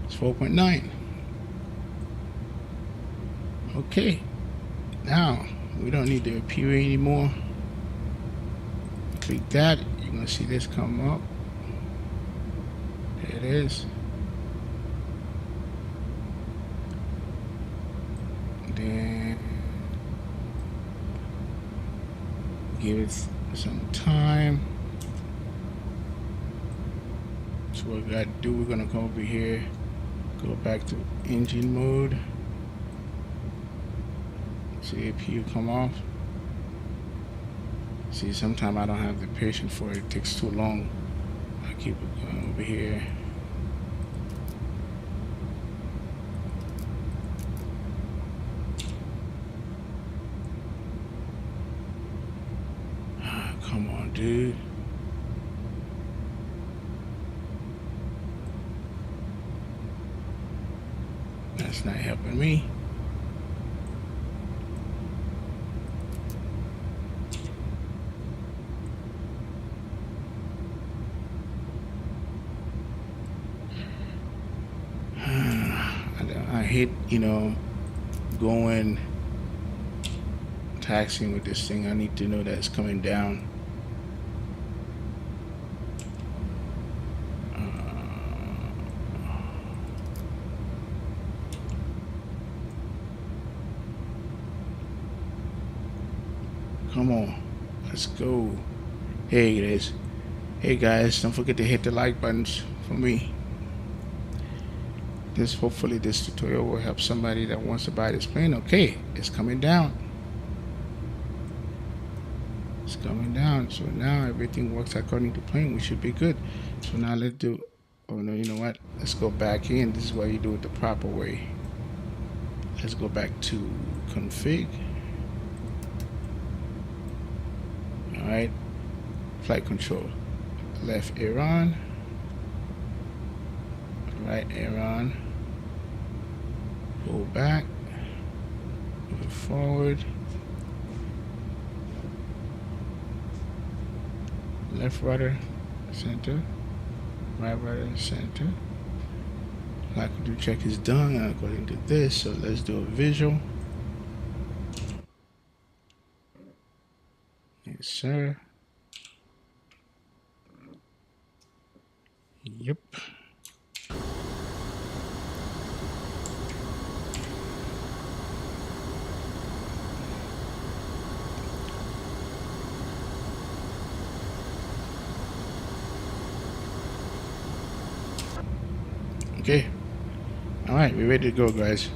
C: It's 4.9. Okay. Now we don't need the appear anymore. Click that, you're gonna see this come up. There it is. Then give it some time. So what we gotta do, we're gonna come over here, go back to engine mode. See if you come off. See, sometimes I don't have the patience for it. It takes too long. I keep it going over here. Come on, dude. That's not helping me. I hate, going taxiing with this thing. I need to know that it's coming down. Come on, let's go. Hey guys, don't forget to hit the like buttons for me. Hopefully this tutorial will help somebody that wants to buy this plane. Okay, it's coming down. It's coming down. So now everything works according to plan. We should be good. So now let's do, oh no, you know what? Let's go back in. This is why you do it the proper way. Let's go back to config. All right, flight control. Left aileron, right aileron. Pull back, move forward, left rudder, center, right rudder, center. Like do check is done according to this, so let's do a visual. Yes, sir. Yep. Okay. All right, we're ready to go, guys.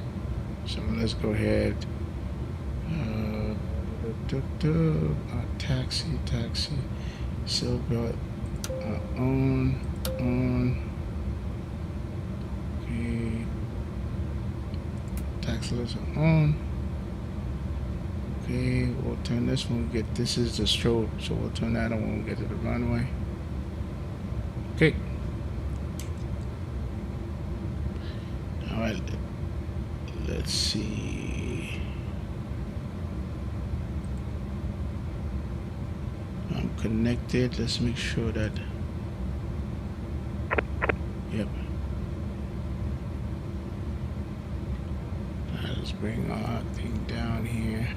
C: So let's go ahead. Taxi. Silver. On. Okay. Tax alerts are on. Okay, we'll turn this one. This is the strobe, so we'll turn that on when we get to the runway. Okay. All right. Let's see. I'm connected. Let's make sure that. Yep. Let's bring our thing down here.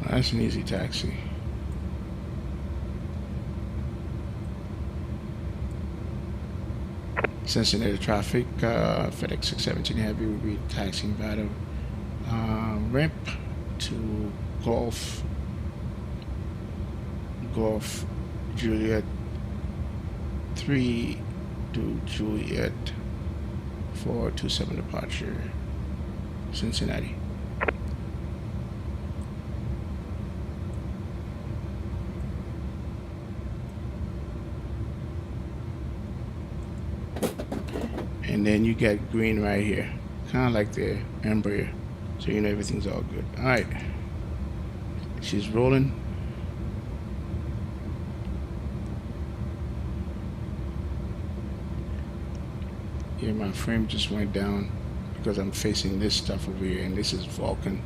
C: That's an easy taxi. Cincinnati traffic, FedEx 617 Heavy will be taxiing via ramp to Golf Juliet 3 to Juliet 427 departure, Cincinnati. And then you get green right here, kind of like the Embraer, so you know everything's all good. All right, she's rolling. Yeah, my frame just went down because I'm facing this stuff over here, and this is Vulcan.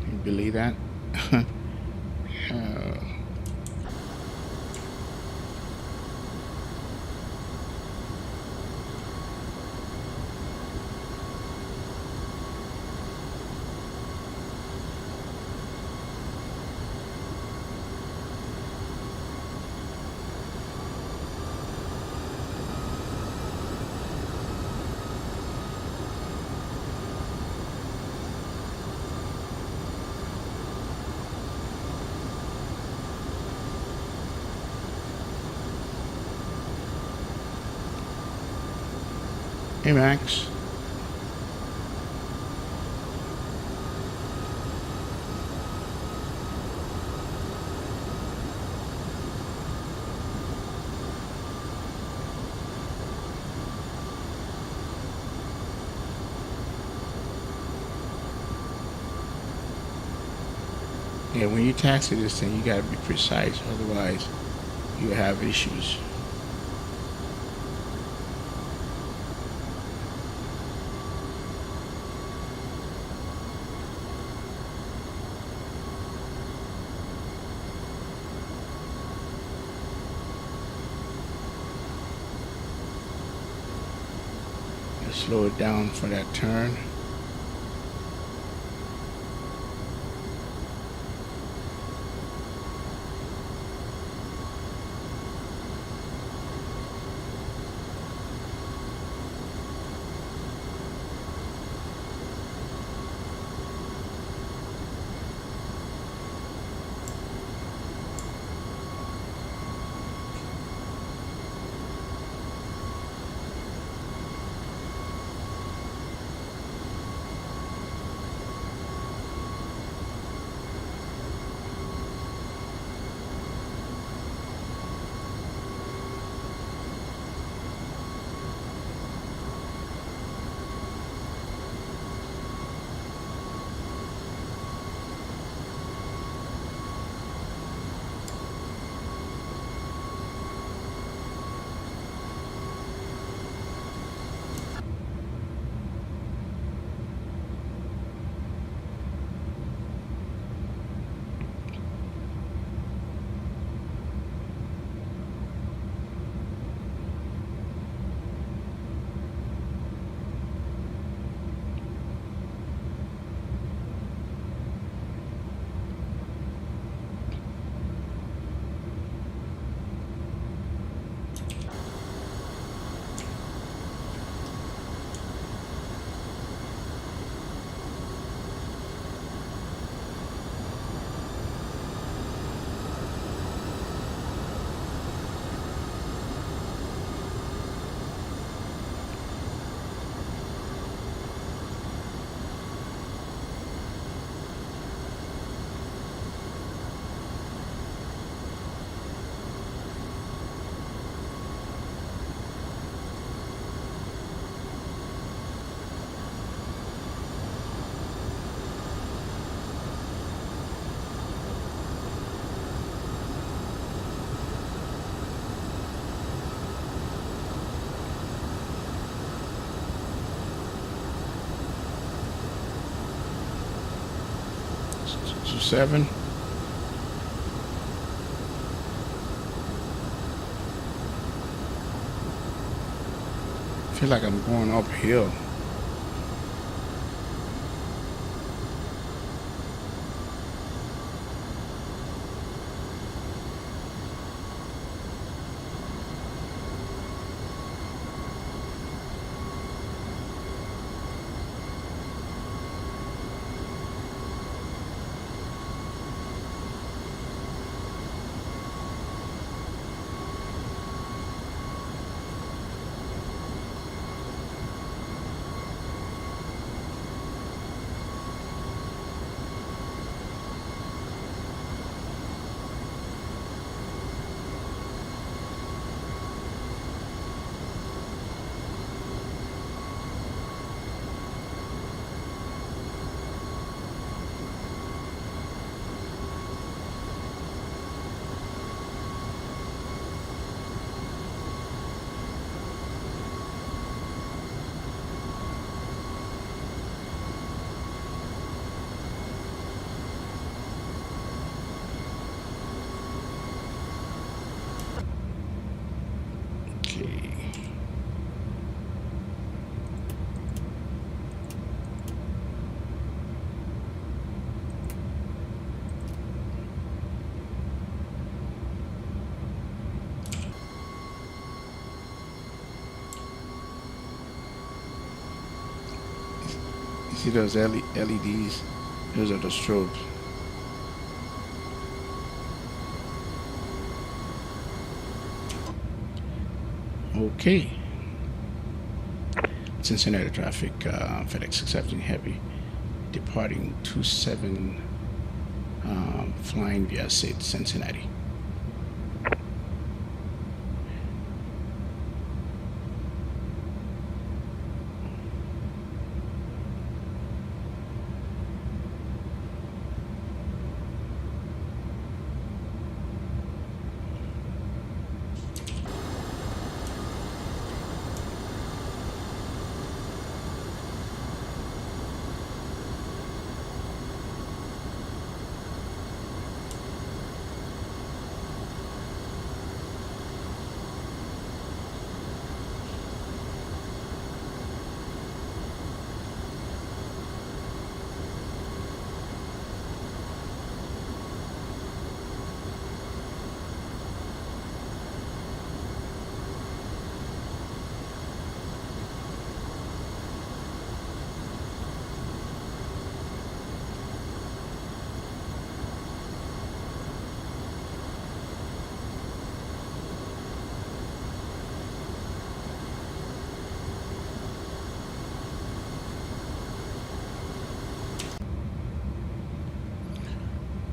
C: Can you believe that? Hey, Max. Yeah, when you taxi this thing, you gotta be precise, otherwise you have issues. Slow it down for that turn. 7. I feel like I'm going uphill. See those LEDs? Those are the strobes. Okay. Cincinnati traffic, FedEx accepting heavy, departing 27, flying via Cincinnati.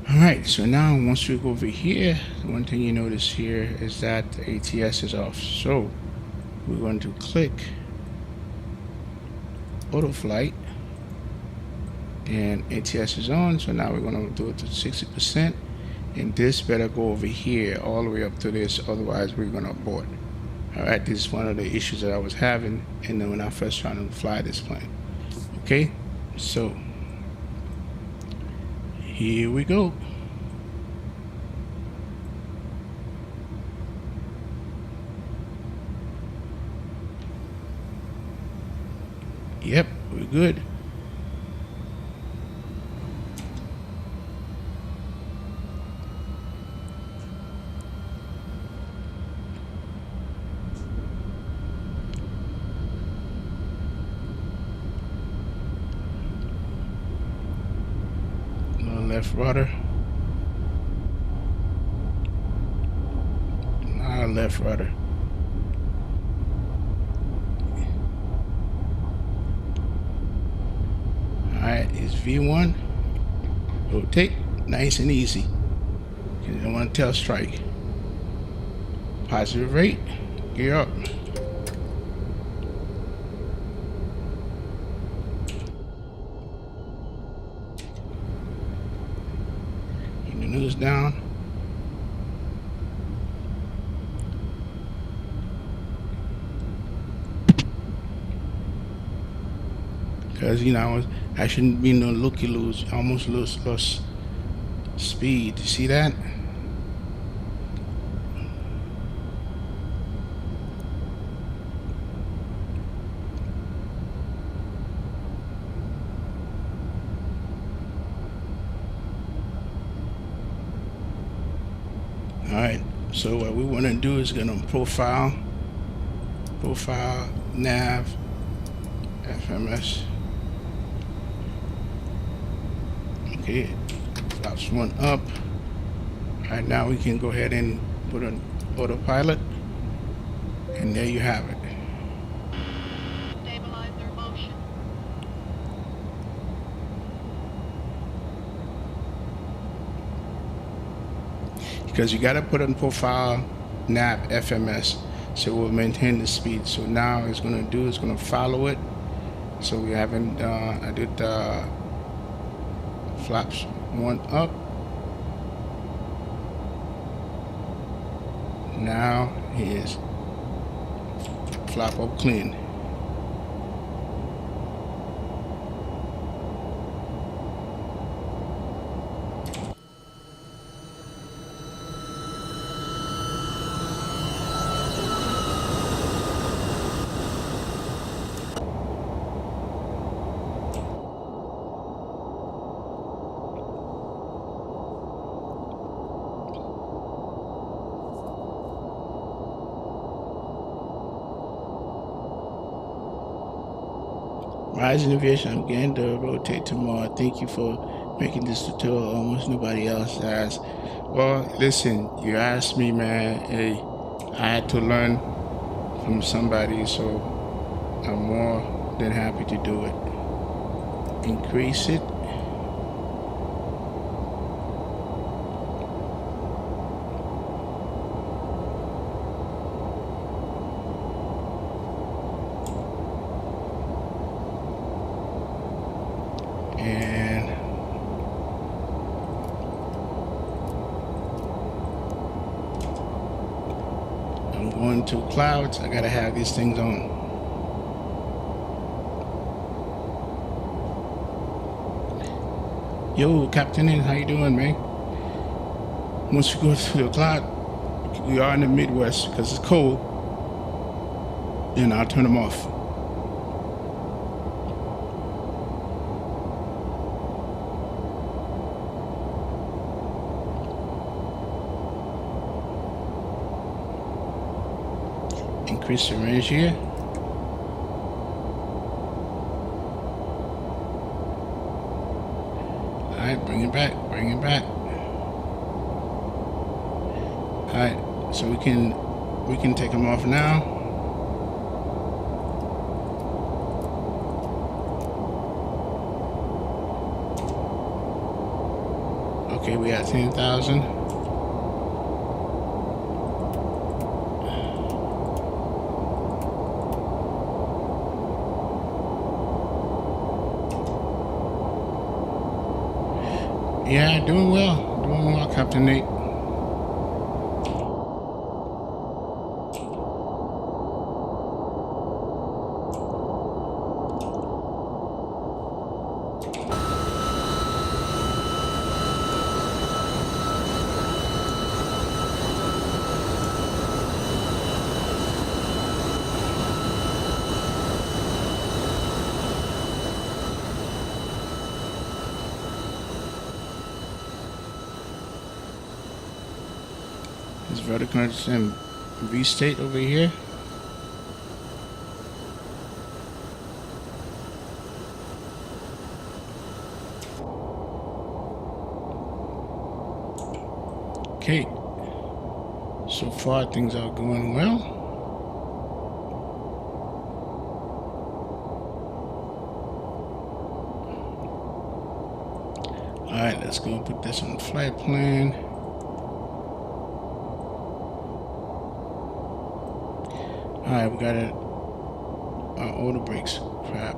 C: Alright, so now once we go over here, one thing you notice here is that the ATS is off. So we're going to click auto flight and ATS is on. So now we're going to do it to 60%, and this better go over here all the way up to this, otherwise we're going to abort. Alright, this is one of the issues that I was having, and then when I first trying to fly this plane. Okay, so here we go. Yep, we're good. Left rudder. Left rudder. Alright, it's V1. Rotate, nice and easy. You don't want to tail strike. Positive rate, gear up. Nose down. Because I shouldn't be no looky-loos. Almost lost speed. You see that? All right, so what we want to do is going to profile, nav, FMS. Okay, flaps one up. All right, now we can go ahead and put on autopilot, and there you have it.
F: Stabilizer motion.
C: Because you got to put on profile, nav, FMS, so it will maintain the speed. So now it's going to do is going to follow it. So we haven't I did flaps one up. Now here's flap up clean. Rise Innovation, I'm getting to rotate tomorrow. Thank you for making this tutorial. Almost nobody else has. Well, listen, you asked me, man. Hey, I had to learn from somebody, so I'm more than happy to do it. Increase it. And I'm going to clouds. I gotta have these things on. Yo, Captain, how you doing, man? Once we go to the cloud, we are in the Midwest because it's cold, and I'll turn them off. Increase the range here. Alright, bring it back, bring it back. Alright, so we can take them off now. Okay, we got 10,000. Yeah, doing well, Captain Nate. This vertical and V-state over here. Okay, so far things are going well. All right, let's go and put this on the flight plan. All right, we got it. Auto brakes, crap.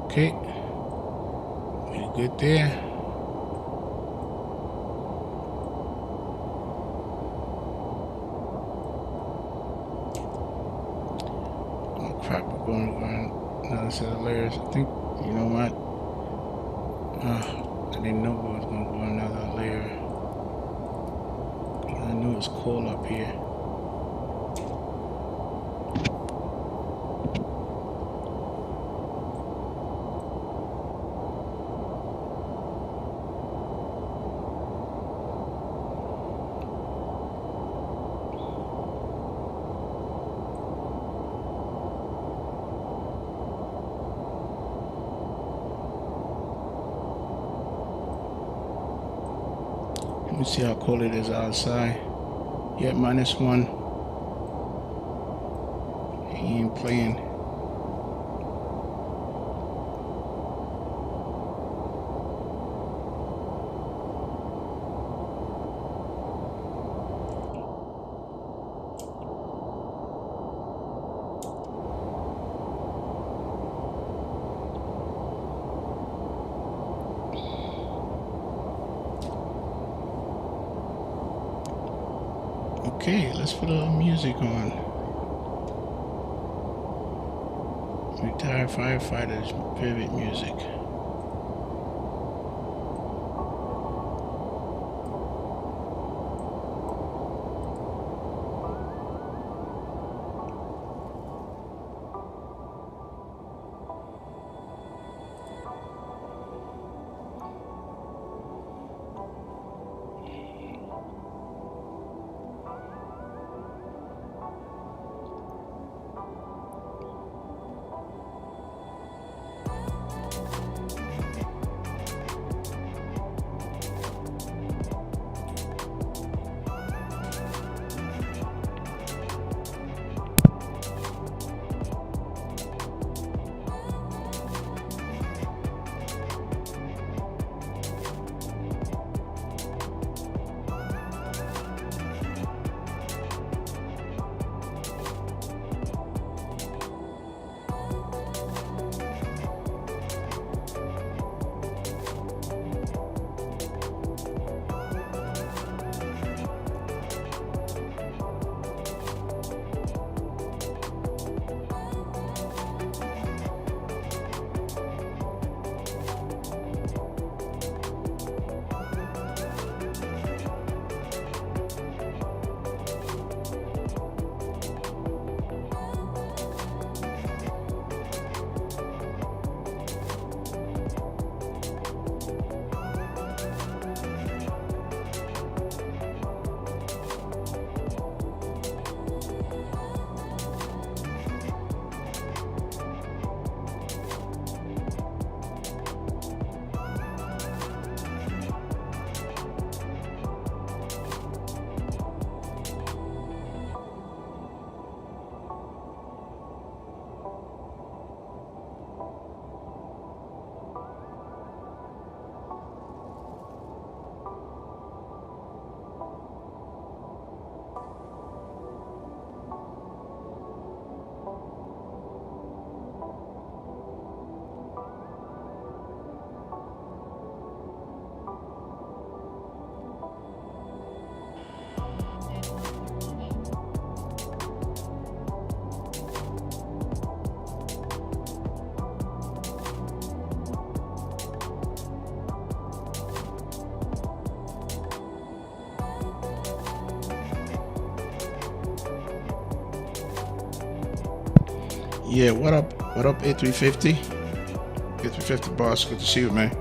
C: Okay, we're good there. another set of layers. I think, you know what? I didn't know we was gonna go another layer. I knew it was cold up here. Let me see how cold it is outside. Yeah, -1. He ain't playing. Okay, let's put a little music on. Retired firefighters pivot music. Yeah, what up? What up, A350? A350 boss, good to see you, man.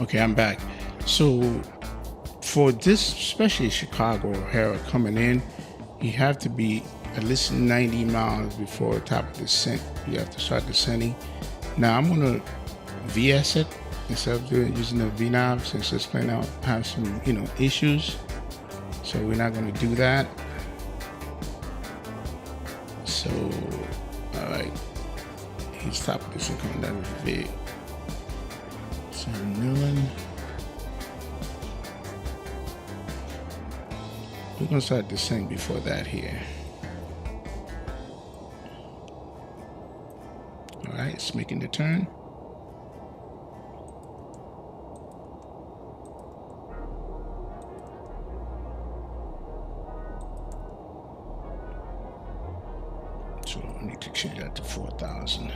C: Okay, I'm back. So for this, especially Chicago O'Hara coming in, you have to be at least 90 miles before the top of descent. You have to start descending. Now I'm gonna VS it instead of using the VNAV, since it's going to have some, issues. So we're not going to do that. So, all right, he's top of this and coming down with V. So Millen. We're going to start descending before that here. All right, it's making the turn. So I need to change that to 4,000.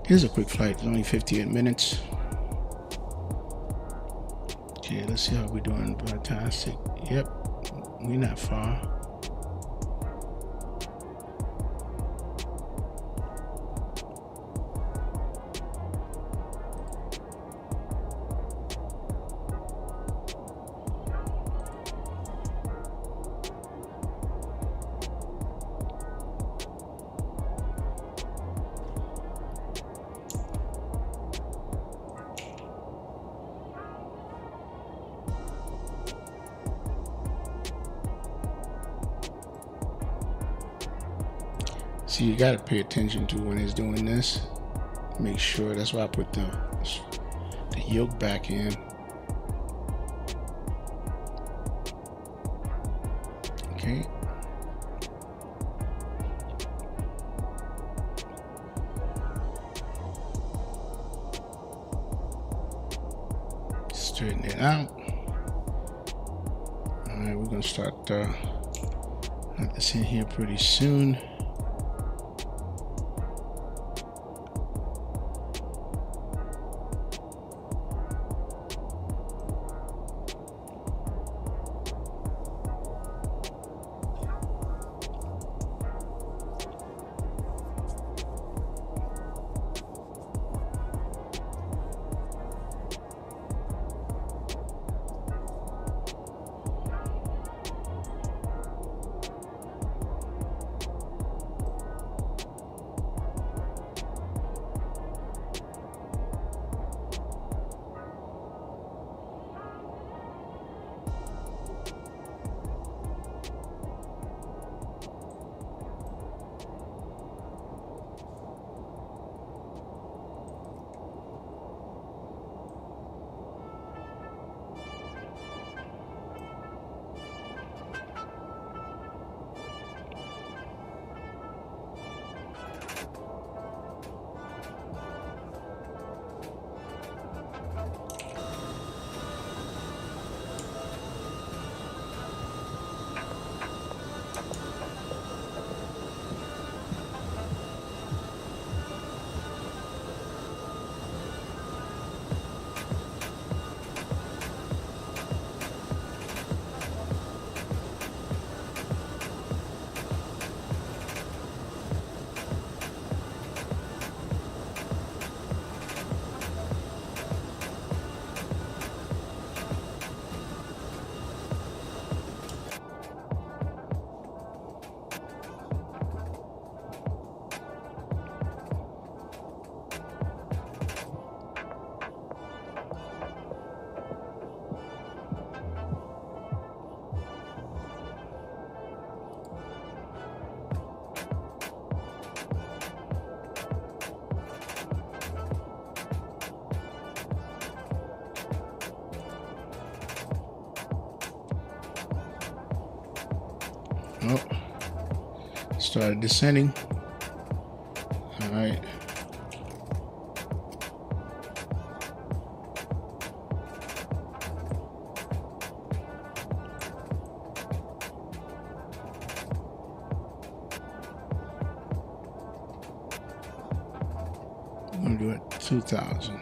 C: Here's a quick flight, it's only 58 minutes. Okay, let's see how we're doing. Fantastic. Yep, we're not far. See, you got to pay attention to when it's doing this. Make sure, that's why I put the yoke back in. Okay. Straighten it out. All right, we're going to start this in here pretty soon. Oh, started descending. All right. I'm gonna do it 2,000.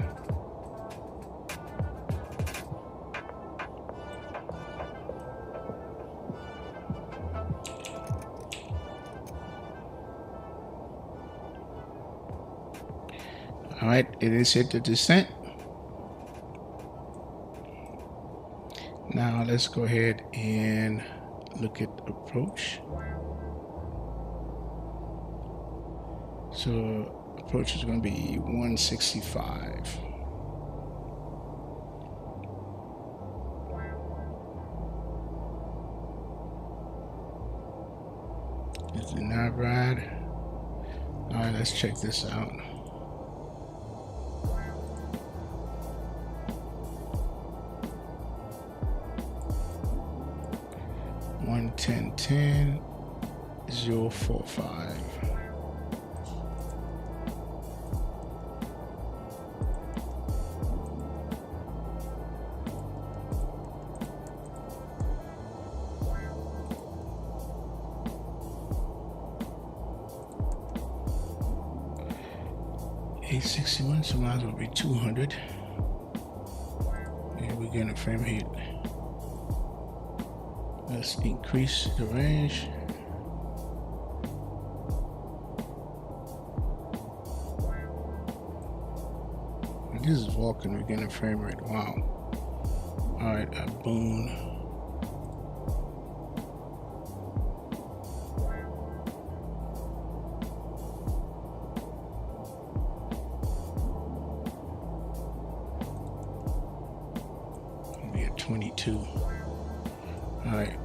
C: All right, it is hit the descent. Now let's go ahead and look at approach. So approach is going to be 165. Is it not right? All right, let's check this out. One 10 045. $861, so might as well be 200. And we're getting a frame hit. Let's increase the range. And this is walking, we're getting a frame rate. Wow. All right, a boom. Be at 22. All right.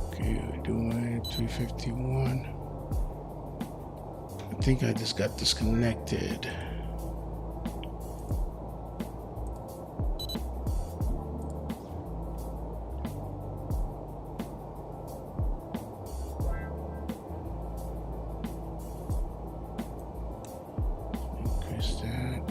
C: Okay, we're doing 351. I think I just got disconnected. Increase that.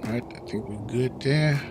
C: All right, I think we're good there.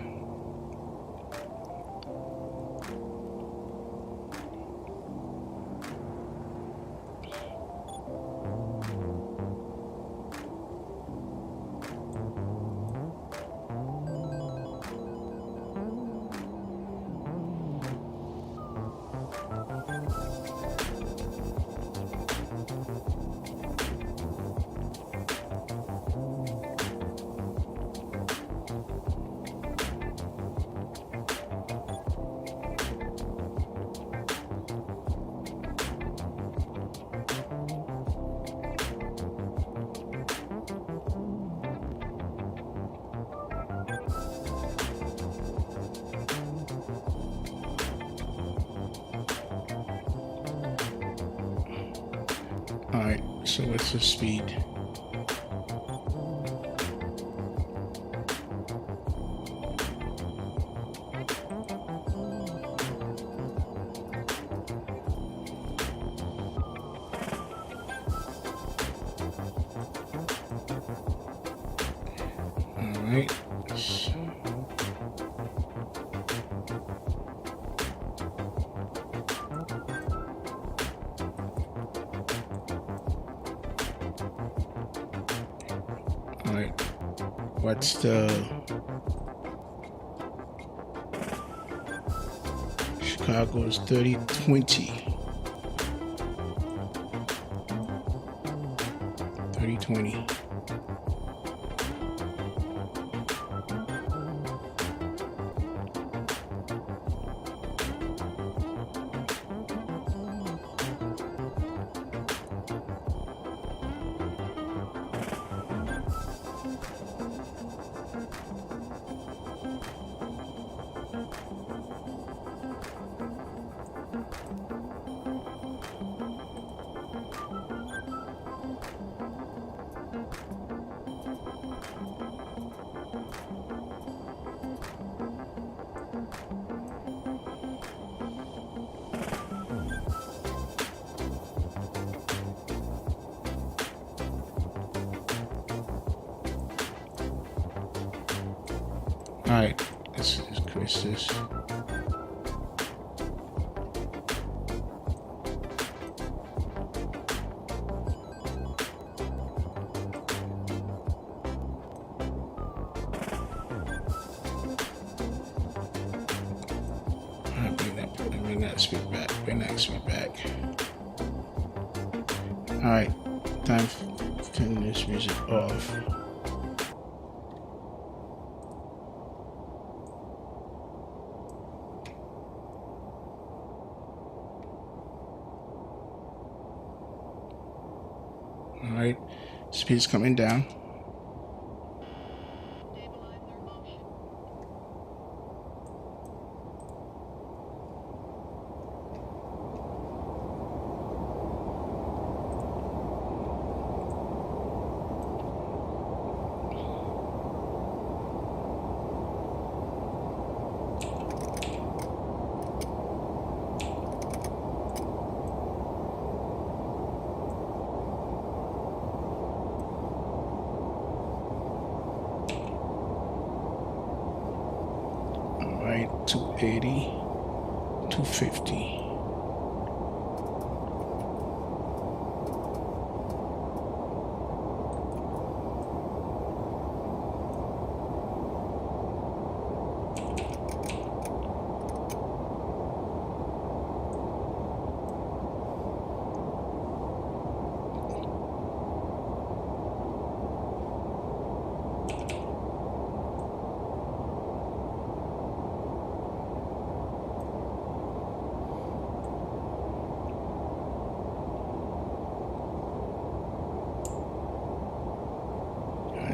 C: So what's the speed? All right. All right. What's the Chicago's 30-20? 30-20. All right, let's increase this. All right, bring that speed back. Bring that speed back. All right, time to turn this music off. All right, speed's coming down. All right, 280, 250.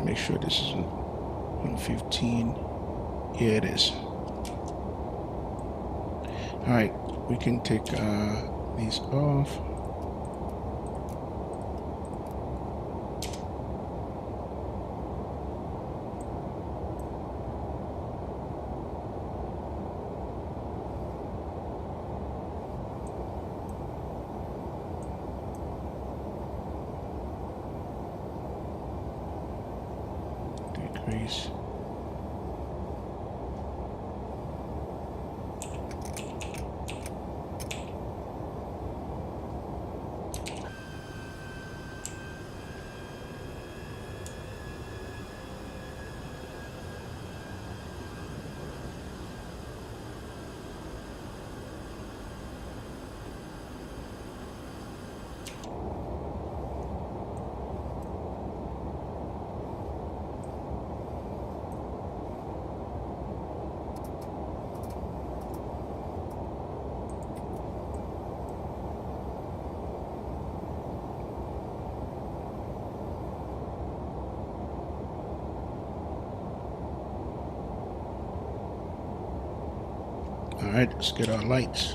C: Make sure this is 115. Yeah, it is. All right, we can take these off. Decrease. All right, let's get our lights.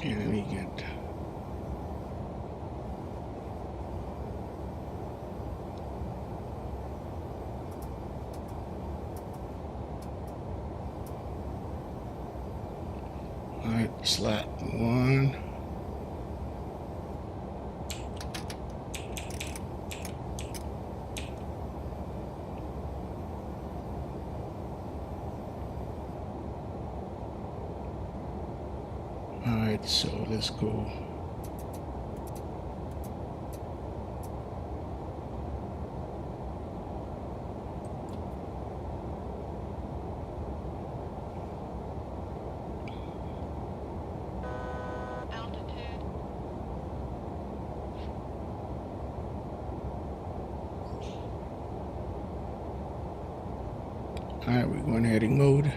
C: Okay, let me get. All right, slot 1. All right, so let's go. All right, we're going heading mode.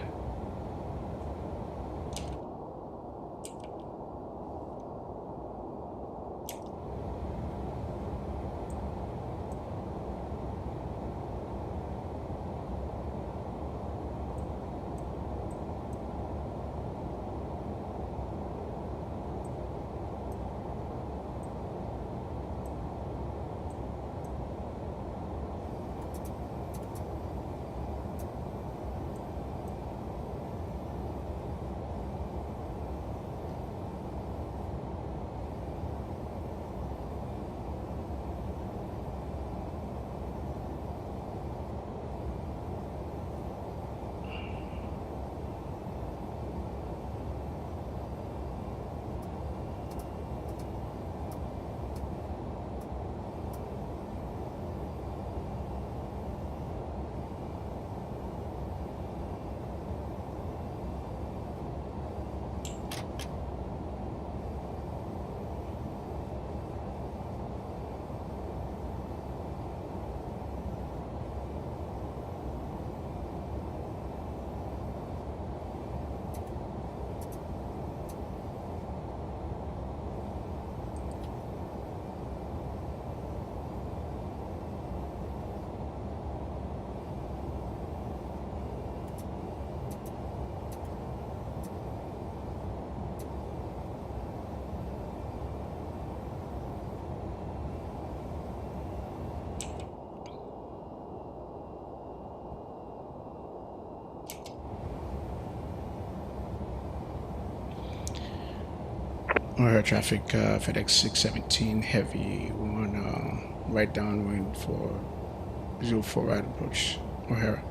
C: Or traffic, FedEx 617 heavy, one right downwind for 04 right approach, O'Hara.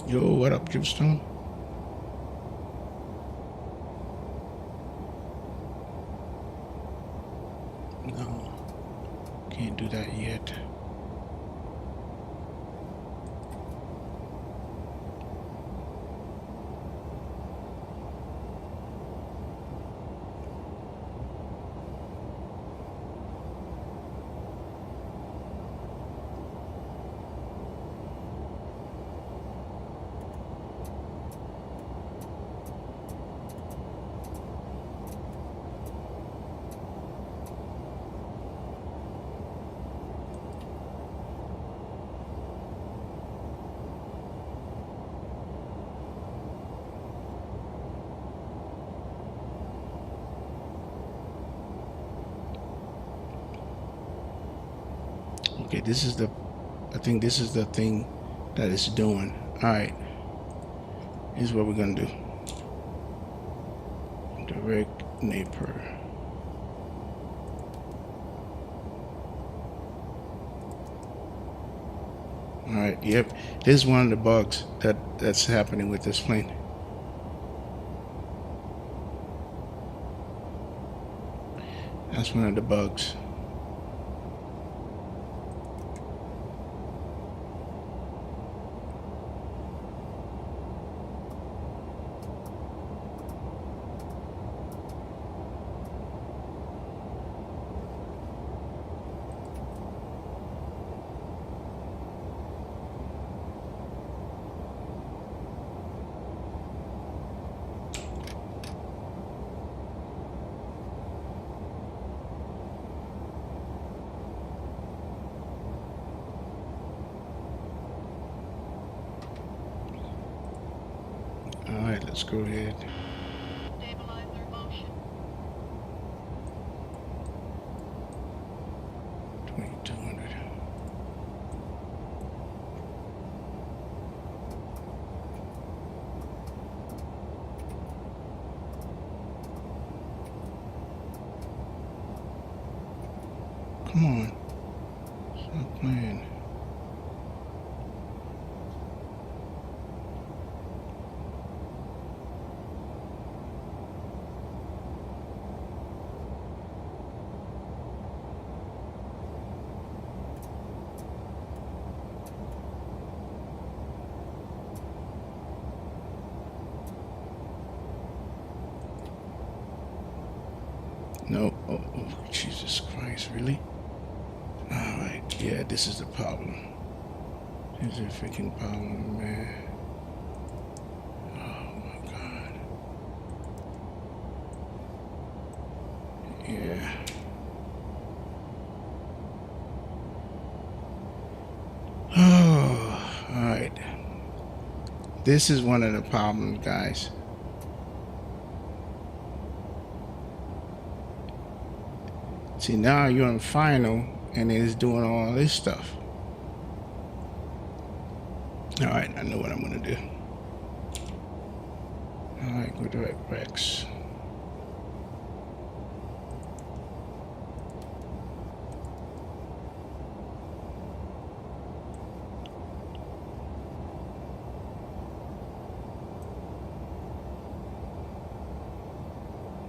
C: Yo, what up, Dripstone? No, can't do that yet. Okay, this is the, I think this is the thing that it's doing. All right, here's what we're gonna do. Direct neighbor. All right, yep, this is one of the bugs that's happening with this plane. That's one of the bugs. All right, let's go ahead.
F: Stabilizer motion.
C: 2200. Come on. Stop playing. No. Oh, Jesus Christ, really? Alright, yeah, this is the problem. This is a freaking problem, man. Oh my God. Yeah. Oh, alright. This is one of the problems, guys. See, now you're on final and it's doing all this stuff. All right, I know what I'm gonna do. All right, go direct Rex.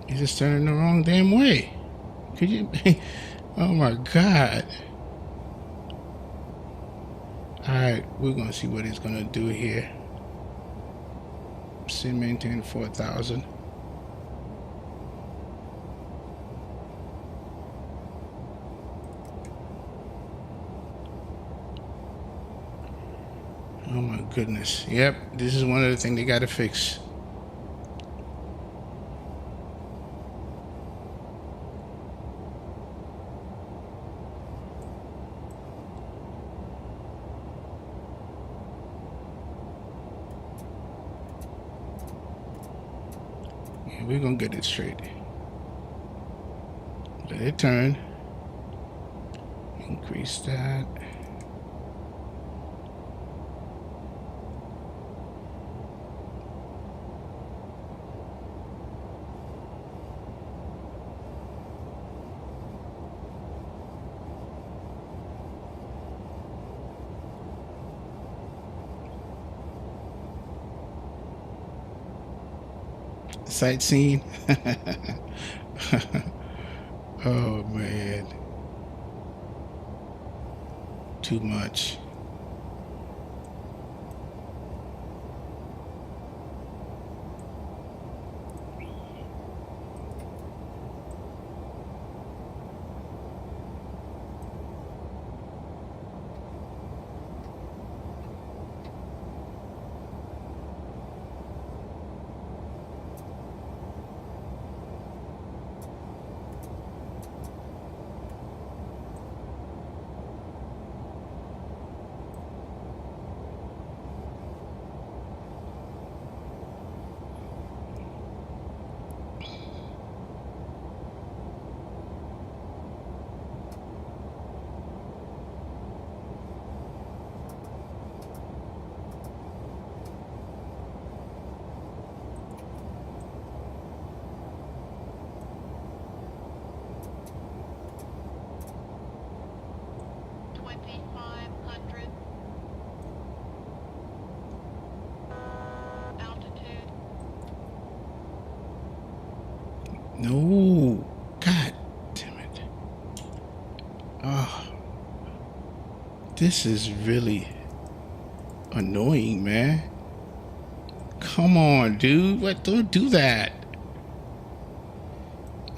C: You're just turning the wrong damn way. Could you? Oh my God. Alright, we're gonna see what he's gonna do here. Sim maintain 4,000. Oh my goodness. Yep, this is one of the things they gotta fix. We're gonna get it straight. Let it turn. Increase that. Sightseeing. Oh man, too much. No. God damn it. Oh. This is really annoying, man. Come on, dude. What? Don't do that.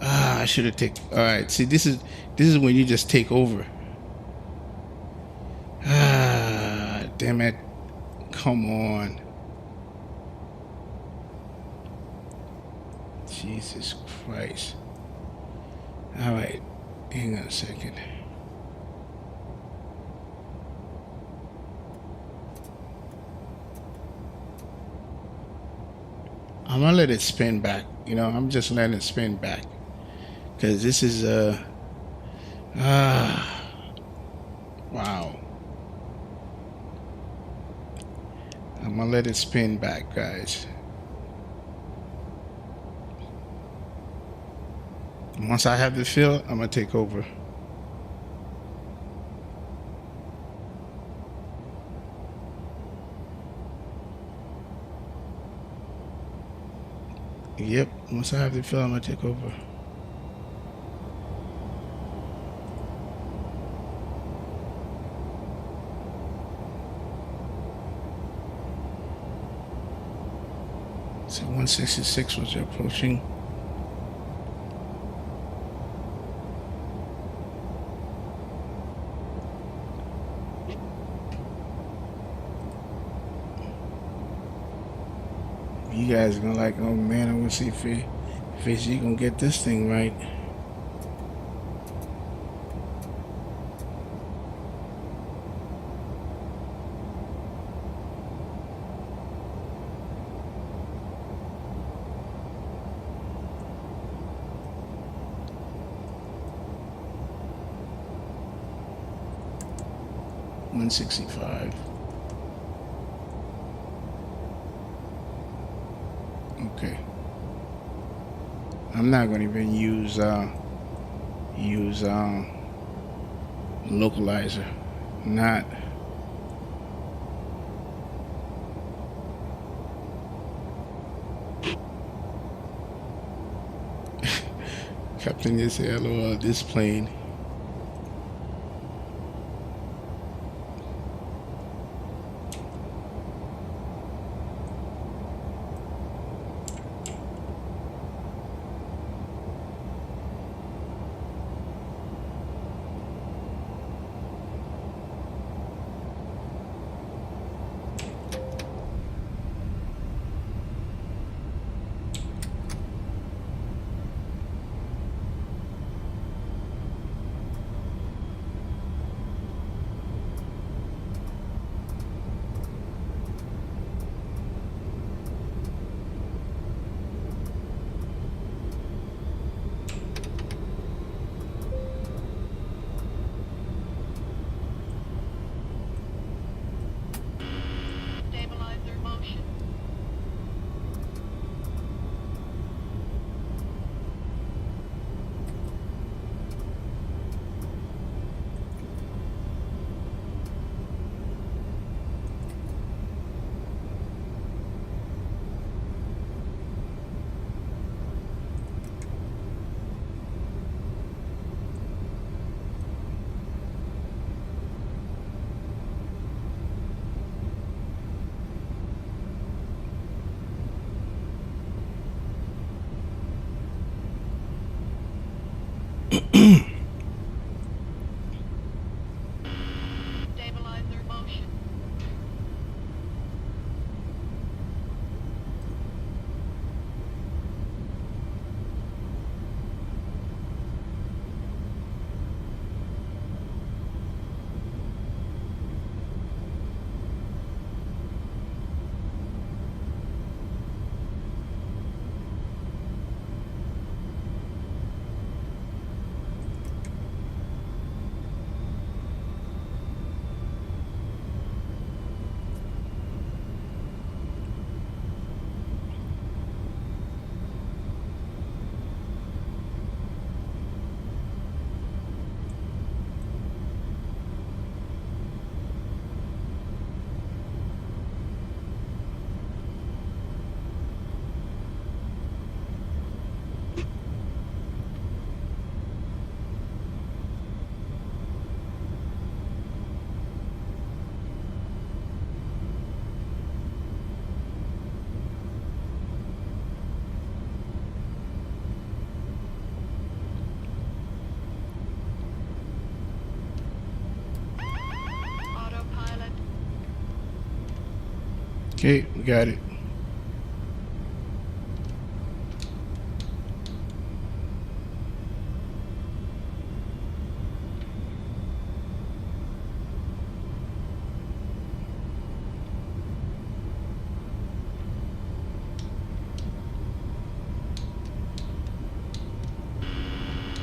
C: Ah, I should have taken. All right. See, this is when you just take over. Ah, damn it. Come on. Jesus Christ. All right. Hang on a second. I'm gonna let it spin back. You know, I'm just letting it spin back. Because this is wow. I'm gonna let it spin back, guys. Once I have the fill, I'm gonna take over. Yep, once I have the fill, I'm gonna take over. So 166 was approaching. You guys are gonna like, oh man, I want to see if VG gonna get this thing right. $165. Okay. I'm not gonna even use localizer. Not. Captain just said, "LOL, this plane."
F: Stabilizer motion. Stabilizer motion.
C: Okay, we got it.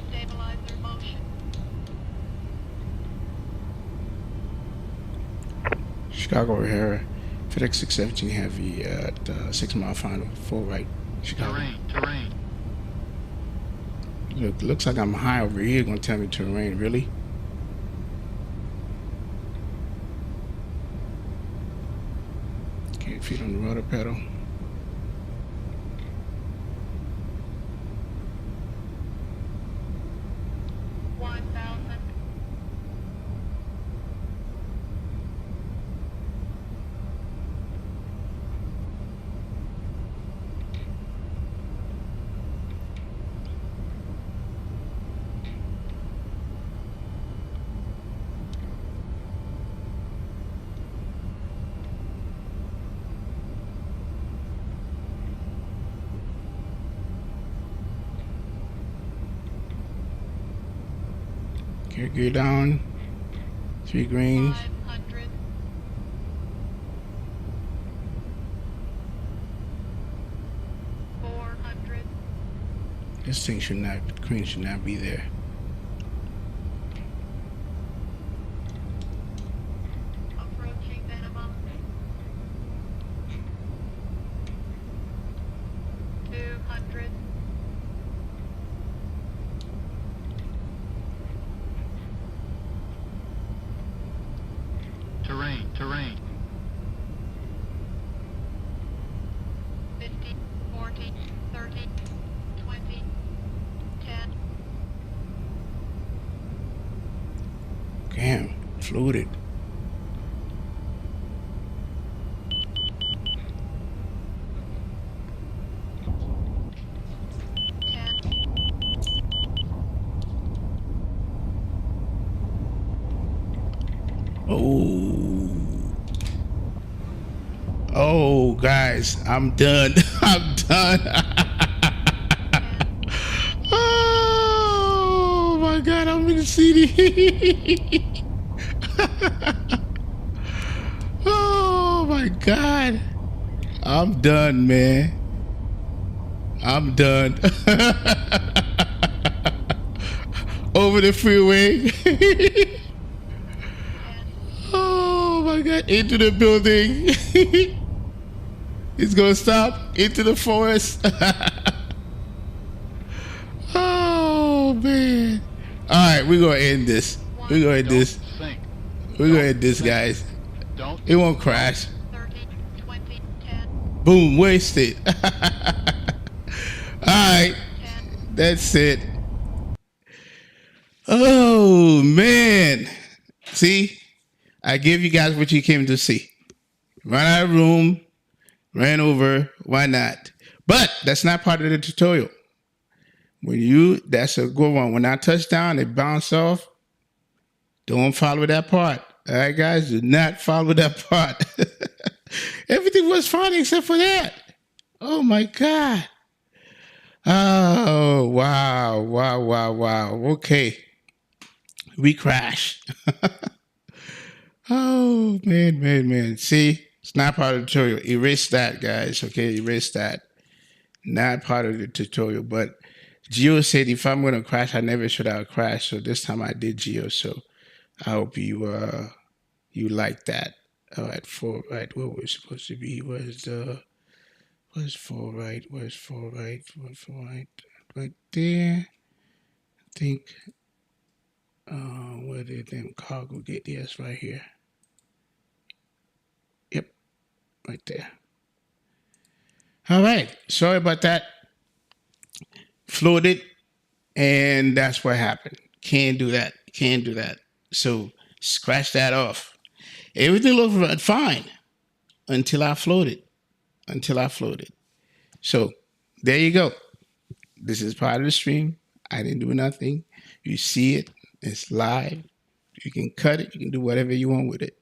F: Stabilizer motion.
C: Chicago O'Hara, FedEx 617 Heavy at 6 Mile Final, 4 right, Chicago.
E: Terrain.
C: Look, looks like I'm high over here. Gonna tell me terrain, really? Okay, feet on the rudder pedal. Okay, gear down. 3 greens.
F: 500.
C: This thing should not, green should not be there.
F: Approaching minimum. 200.
E: Terrain.
F: 50, 40, 30, 20, 10.
C: Damn, floated. Oh, guys, I'm done. I'm done. Oh my God, I'm in the CD. Oh my God, I'm done, man. I'm done. Over the freeway. Oh my God, into the building. It's gonna stop into the forest. Oh man. All right, we're gonna end this. We're gonna end this.
E: Sink.
C: We're gonna end this, guys.
E: Don't.
C: It won't crash.
F: 30, 20, 10,
C: Boom, wasted. All right,
F: 10.
C: that's it. Oh man. See, I give you guys what you came to see. Run out of room, ran over, why not? But that's not part of the tutorial. That's a good one. When I touch down, it bounce off. Don't follow that part. All right, guys, do not follow that part. Everything was fine except for that. Oh my God. Oh, wow. Okay. We crash. Oh, man. See, it's not part of the tutorial. Erase that, guys. Okay, erase that. Not part of the tutorial. But Geo said if I'm going to crash, I never should have crashed. So this time I did Geo. So I hope you like that. All right, 4 right. What we're supposed to be was 4 right? Where's 4 right? 4 right? Right there. I think. Where did them cargo get? Yes, right here. Yep, right there. All right. Sorry about that. Floated, and that's what happened. Can't do that. So scratch that off. Everything looked fine until I floated. So there you go. This is part of the stream. I didn't do nothing. You see it. It's live. You can cut it. You can do whatever you want with it.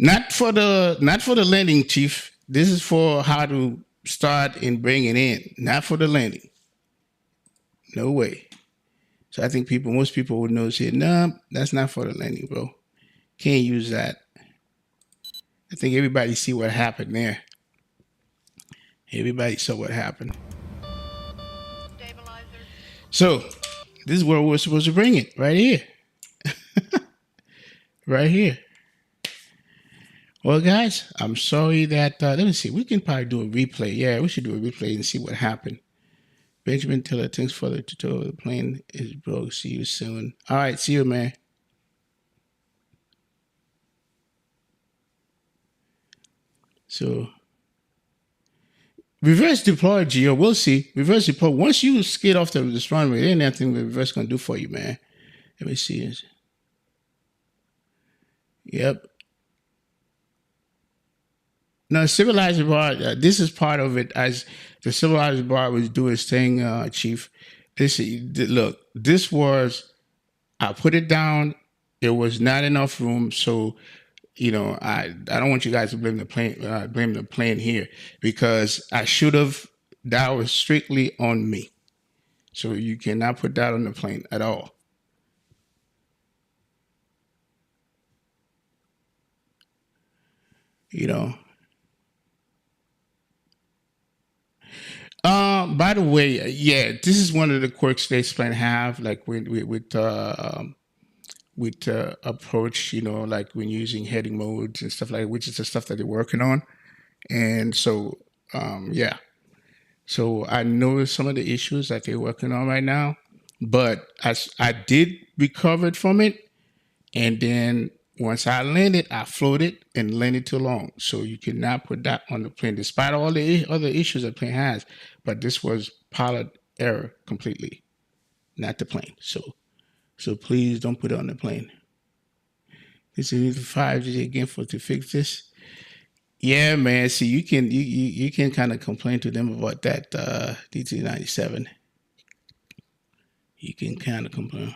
C: Not for the landing, Chief. This is for how to start and bring it in. Not for the landing. No way. So I think most people would know, say, no, that's not for the landing, bro. Can't use that. I think everybody see what happened there. Everybody saw what happened.
F: Stabilizer.
C: So this is where we're supposed to bring it, right here. Right here. Well, guys, I'm sorry that, let me see, we can probably do a replay. Yeah, we should do a replay and see what happened. Benjamin Tiller, thanks for the tutorial. The plane is broke. See you soon. All right, see you, man. So, reverse deploy, Gio. We'll see. Reverse deploy. Once you skid off the runway, there ain't nothing the reverse going to do for you, man. Let me see. Yep. No, stabilizer bar, this is part of it. As the stabilizer bar was doing its thing, Chief. Look, this was, I put it down. There was not enough room. So, you know, I don't want you guys to blame the plane here, because I should have, that was strictly on me. So you cannot put that on the plane at all. You know. By the way, yeah, this is one of the quirks this plane have, like with approach, you know, like when using heading modes and stuff like that, which is the stuff that they're working on. And so, yeah. So I know some of the issues that they're working on right now, but I did recover from it. And then once I landed, I floated and landed too long. So you cannot put that on the plane, despite all the other issues the plane has. But this was pilot error completely, not the plane. So please don't put it on the plane. This is 5G again to fix this. Yeah, man. See, you can kind of complain to them about that DT97. You can kind of complain.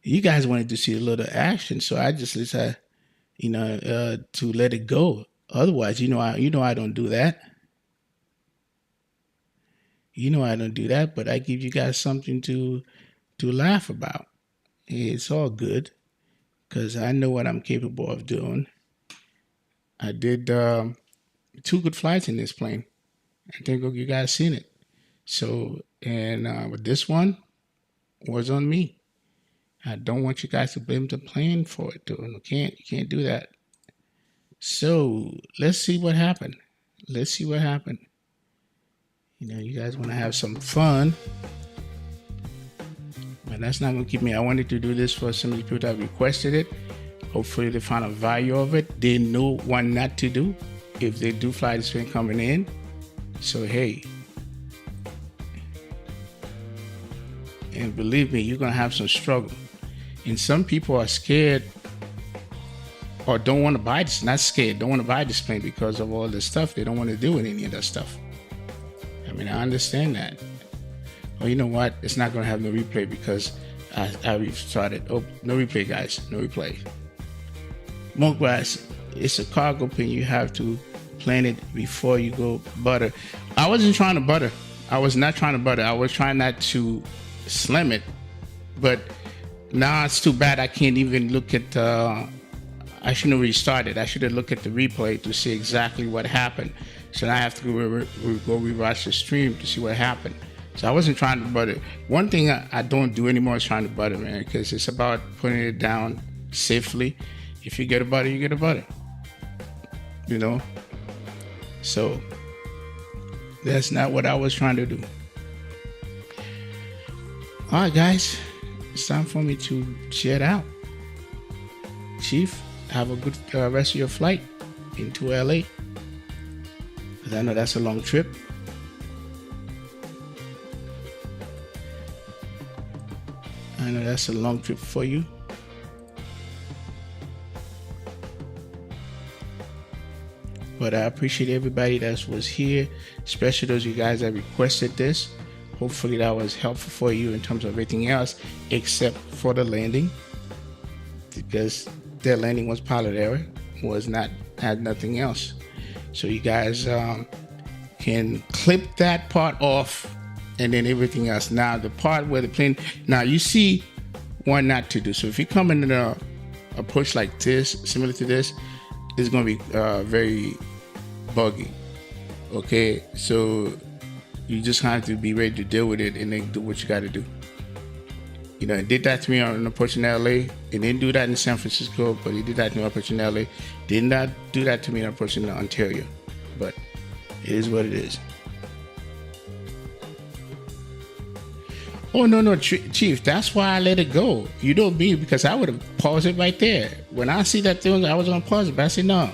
C: You guys wanted to see a little action, so I just decided, you know, to let it go. Otherwise, I don't do that. You know I don't do that, but I give you guys something to laugh about. It's all good, because I know what I'm capable of doing. I did 2 good flights in this plane. I think you guys seen it. So, and with this one was on me. I don't want you guys to blame the plane for it, though. You can't do that. So let's see what happened. Let's see what happened. You know, you guys want to have some fun, but that's not going to keep me. I wanted to do this for some of the people that requested it. Hopefully they found a value of it. They know what not to do if they do fly this plane coming in. So, hey. And believe me, you're going to have some struggle. And some people are scared or don't want to buy this. Not scared, don't want to buy this plane because of all the stuff. They don't want to do with any of that stuff. I mean, I understand that. Well, you know what? It's not going to have no replay because I restarted. Oh, no replay, guys. No replay. Monkgrass, it's a cargo plane. You have to plan it before you go butter. I wasn't trying to butter. I was not trying to butter. I was trying not to slam it. But now it's too bad I can't even look at I shouldn't have restarted. I should have looked at the replay to see exactly what happened. So now I have to go rewatch the stream to see what happened. So I wasn't trying to butter. One thing I don't do anymore is trying to butter, man, because it's about putting it down safely. If you get a butter, you get a butter. You know? So that's not what I was trying to do. All right, guys. It's time for me to jet out. Chief, have a good rest of your flight into LA. Because I know that's a long trip. I know that's a long trip for you. But I appreciate everybody that was here, especially those of you guys that requested this. Hopefully that was helpful for you in terms of everything else, except for the landing. Because Dead landing was pilot error, had nothing else. So you guys can clip that part off, and then everything else. Now the part where the plane, now you see what not to do. So if you come in a push like this, similar to this, it's going to be very buggy. Okay, so you just have to be ready to deal with it and then do what you got to do. You know, it did that to me on a push in LA. It didn't do that in San Francisco, but it did that to me on a push in LA. Did not do that to me on a push in Ontario. But it is what it is. Oh, no, Chief. That's why I let it go. You know me, because I would have paused it right there. When I see that thing, I was going to pause it. But I said, no,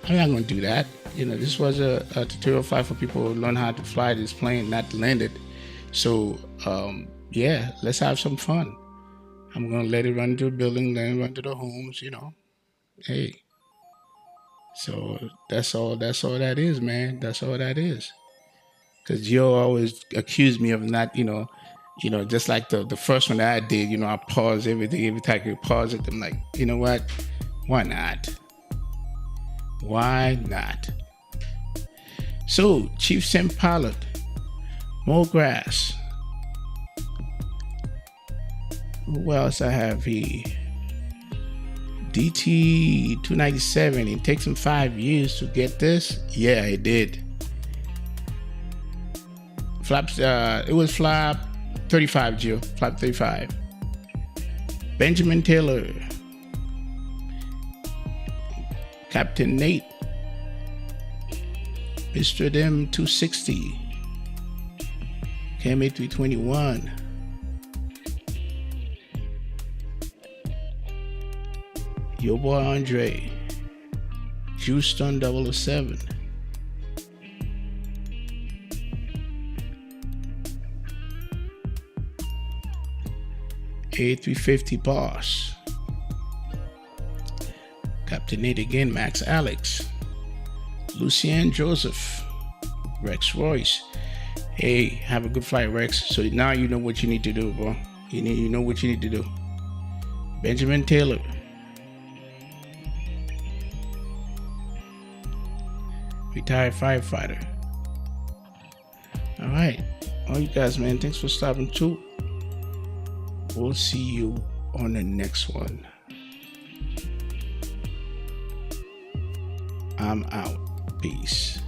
C: I'm not going to do that. You know, this was a tutorial flight for people who learn how to fly this plane, not to land it. So, yeah, let's have some fun. I'm going to let it run into a building, then run to the homes, you know. Hey. So that's all that is, man. That's all that is. Because Joe always accused me of not, you know, just like the first one that I did, you know, I paused everything. Every time I could pause it, I'm like, you know what? Why not? Why not? So, Chief Sim Pilot, more grass. Who else I have here? DT 297. It takes him 5 years to get this. Yeah, it did. Flaps. It was flap 35, Jill. Flap 35. Benjamin Taylor. Captain Nate. Mr. Dem 260. KMA 321. Your boy Andre. Houston 007. A350 Boss. Captain Nate again, Max Alex. Lucien Joseph. Rex Royce. Hey, have a good flight, Rex. So now you know what you need to do, bro. You know what you need to do. Benjamin Taylor. Retired firefighter. All right. All you guys, man, thanks for stopping too. We'll see you on the next one. I'm out. Peace.